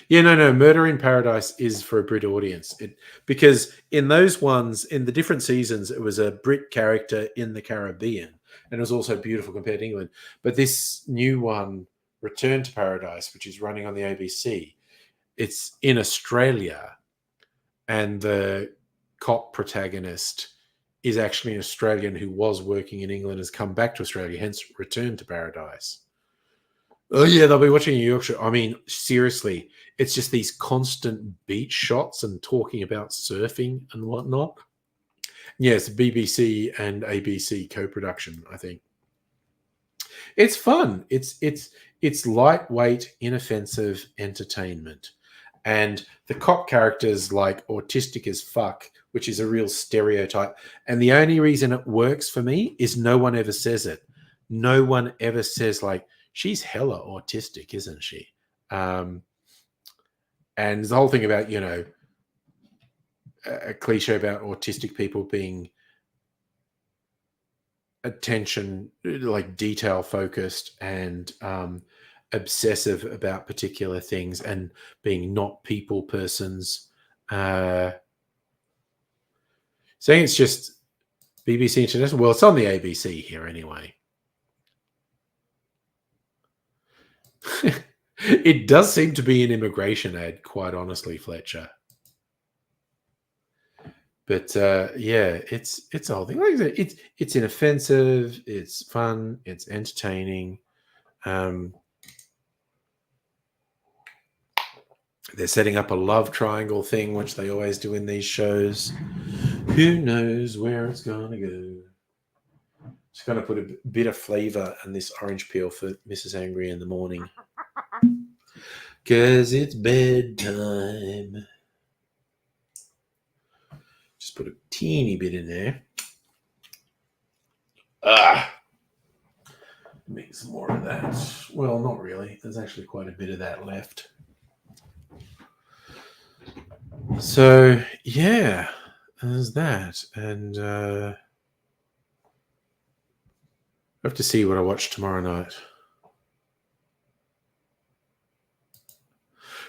Yeah, no. Murder in Paradise is for a Brit audience. Because in those ones, in the different seasons, it was a Brit character in the Caribbean. And it was also beautiful compared to England. But this new one, Return to Paradise, which is running on the ABC, it's in Australia. And the cop protagonist is actually an Australian who was working in England, has come back to Australia, hence Return to Paradise. Oh, yeah, they'll be watching Yorkshire. I mean, seriously, it's just these constant beach shots and talking about surfing and whatnot. Yes, BBC and ABC co-production, I think. It's fun. It's lightweight, inoffensive entertainment. And the cop character's like autistic as fuck, which is a real stereotype. And the only reason it works for me is no one ever says it. No one ever says like, she's hella autistic, isn't she? And the whole thing about, a cliche about autistic people being attention, like detail focused and obsessive about particular things and being not people persons. Saying it's just BBC International. Well, it's on the ABC here anyway. It does seem to be an immigration ad, quite honestly, Fletcher. But yeah, it's a whole thing. Like I said, it's inoffensive, it's fun, it's entertaining. They're setting up a love triangle thing, which they always do in these shows. Who knows where it's gonna go? Just gonna put a bit of flavor in this orange peel for Mrs. Angry in the morning. Cause it's bedtime. Just put a teeny bit in there. Make some more of that. Well, not really. There's actually quite a bit of that left. So yeah, there's that. And I have to see what I watch tomorrow night.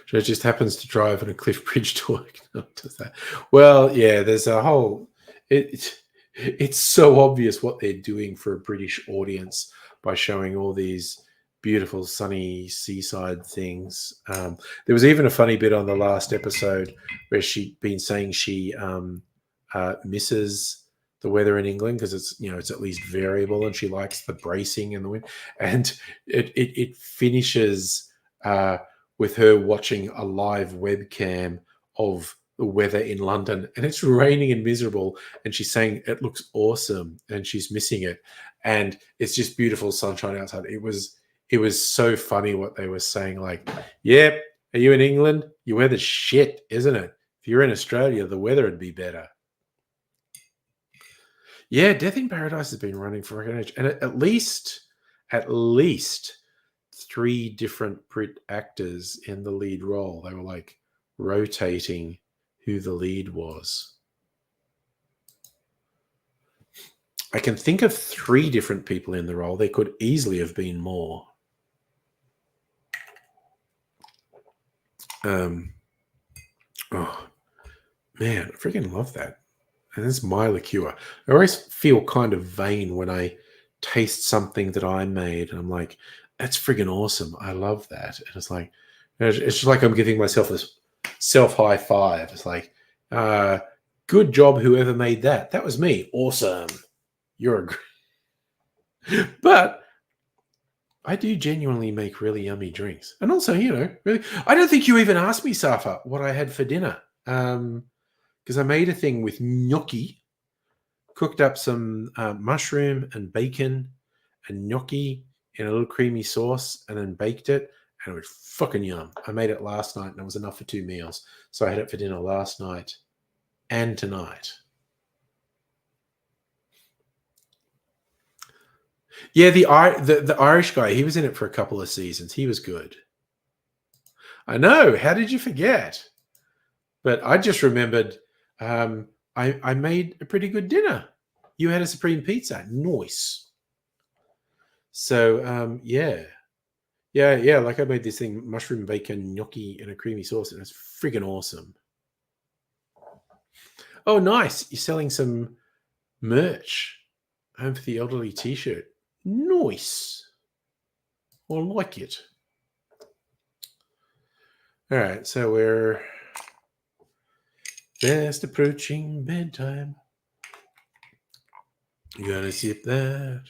So it just happens to drive on a cliff bridge to work. Does that? Well, yeah, there's a whole it's so obvious what they're doing for a British audience by showing all these beautiful sunny seaside things. There was even a funny bit on the last episode where she'd been saying she misses the weather in England because it's at least variable, and she likes the bracing and the wind. And it finishes with her watching a live webcam of the weather in London, and it's raining and miserable, and she's saying it looks awesome and she's missing it, and it's just beautiful sunshine outside. It was so funny what they were saying, like, yep, are you in England? Your weather's shit, isn't it? If you're in Australia, the weather would be better. Yeah, Death in Paradise has been running for an age, and at least 3 different Brit actors in the lead role. They were like rotating who the lead was. I can think of 3 different people in the role. There could easily have been more. Oh man, I freaking love that. And it's my liqueur. I always feel kind of vain when I taste something that I made, and I'm like, that's friggin' awesome. I love that. And it's like, it's just like I'm giving myself a self high five. It's like, good job, whoever made that. That was me. Awesome. You're a but I do genuinely make really yummy drinks. And also, really, I don't think you even asked me, Safa, what I had for dinner. Because I made a thing with gnocchi, cooked up some mushroom and bacon and gnocchi in a little creamy sauce, and then baked it, and it was fucking yum. I made it last night, and it was enough for 2 meals. So I had it for dinner last night and tonight. Yeah, the Irish guy, he was in it for a couple of seasons. He was good. I know. How did you forget? But I just remembered I made a pretty good dinner. You had a supreme pizza. Nice. So, yeah. Like I made this thing, mushroom bacon gnocchi in a creamy sauce, and it's friggin' awesome. Oh, nice. You're selling some merch. Home for the Elderly t-shirt. Nice. I like it. All right, so we're fast approaching bedtime. You gotta sip that.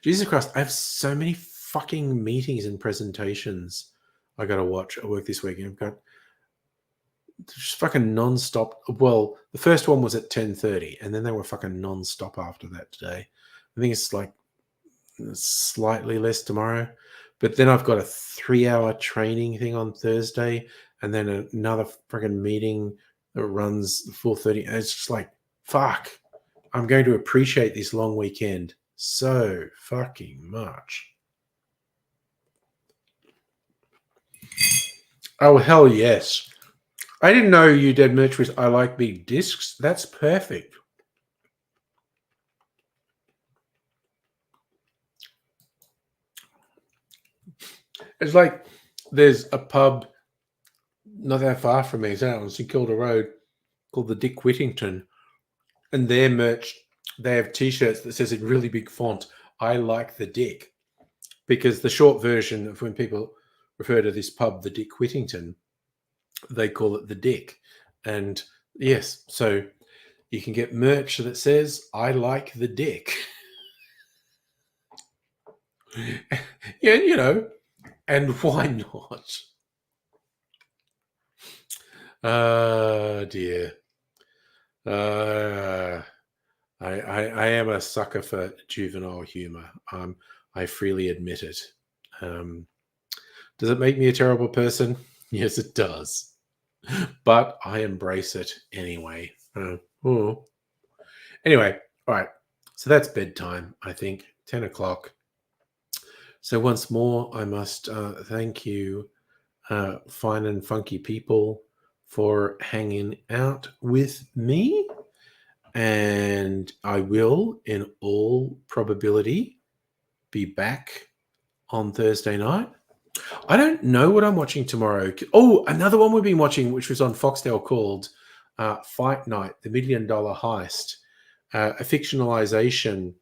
Jesus Christ, I have so many fucking meetings and presentations I gotta watch at work this weekend. I've got just fucking non-stop. Well, the first one was at 10:30, and then they were fucking non-stop after that today. I think it's like slightly less tomorrow. But then I've got a 3-hour training thing on Thursday, and then another freaking meeting that runs 4:30. And it's just like, fuck. I'm going to appreciate this long weekend so fucking much. Oh, hell yes. I didn't know you did merch with I Like Big Discs. That's perfect. It's like there's a pub not that far from me, it's out on St Kilda Road, called the Dick Whittington. And their merch, they have T-shirts that says in really big font, I like the Dick. Because the short version of when people refer to this pub, the Dick Whittington, they call it the Dick. And Yes, so you can get merch that says "I like the dick." Yeah, you know, and why not? Dear. Uh, I am a sucker for juvenile humor. I freely admit it. Um, does it make me a terrible person? Yes, it does. But I embrace it anyway. Oh. Anyway, all right. So that's bedtime, I think, 10 o'clock. So once more, I must thank you, fine and funky people, for hanging out with me. And I will, in all probability, be back on Thursday night. I don't know what I'm watching tomorrow. Oh, another one we've been watching, which was on Foxtel, called Fight Night, the $1 Million Heist, a fictionalization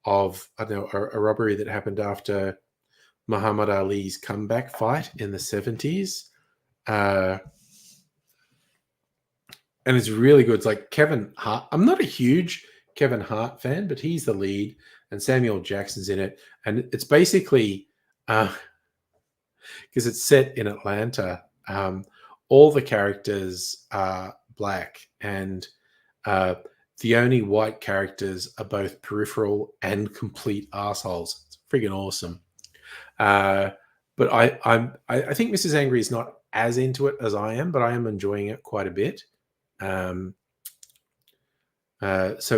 of, I don't know, a robbery that happened after Muhammad Ali's comeback fight in the 70s. And it's really good. It's like Kevin Hart. I'm not a huge Kevin Hart fan, but he's the lead, and Samuel Jackson's in it. And it's basically because it's set in Atlanta. All the characters are black, and the only white characters are both peripheral and complete assholes. It's friggin' awesome. But I think Mrs. Angry is not as into it as I am, but I am enjoying it quite a bit. So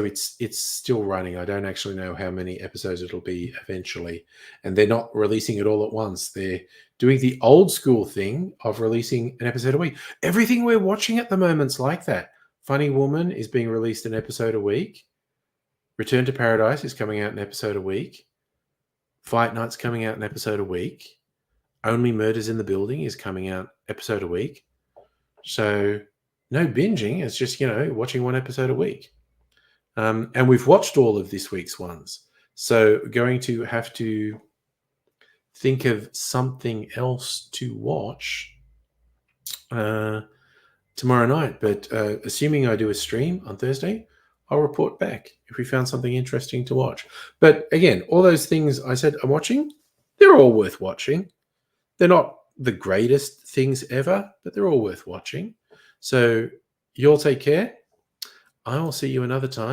it's still running. I don't actually know how many episodes it'll be eventually, and they're not releasing it all at once. They're doing the old school thing of releasing an episode a week. Everything we're watching at the moment's like that. Funny Woman is being released an episode a week. Return to Paradise is coming out an episode a week. Fight Night's coming out an episode a week. Only Murders in the Building is coming out episode a week. So no binging. It's just, watching one episode a week. And we've watched all of this week's ones. So we're going to have to think of something else to watch tomorrow night. But assuming I do a stream on Thursday, I'll report back if we found something interesting to watch. But again, all those things I said I'm watching, they're all worth watching. They're not the greatest things ever, but they're all worth watching. So you all take care. I will see you another time.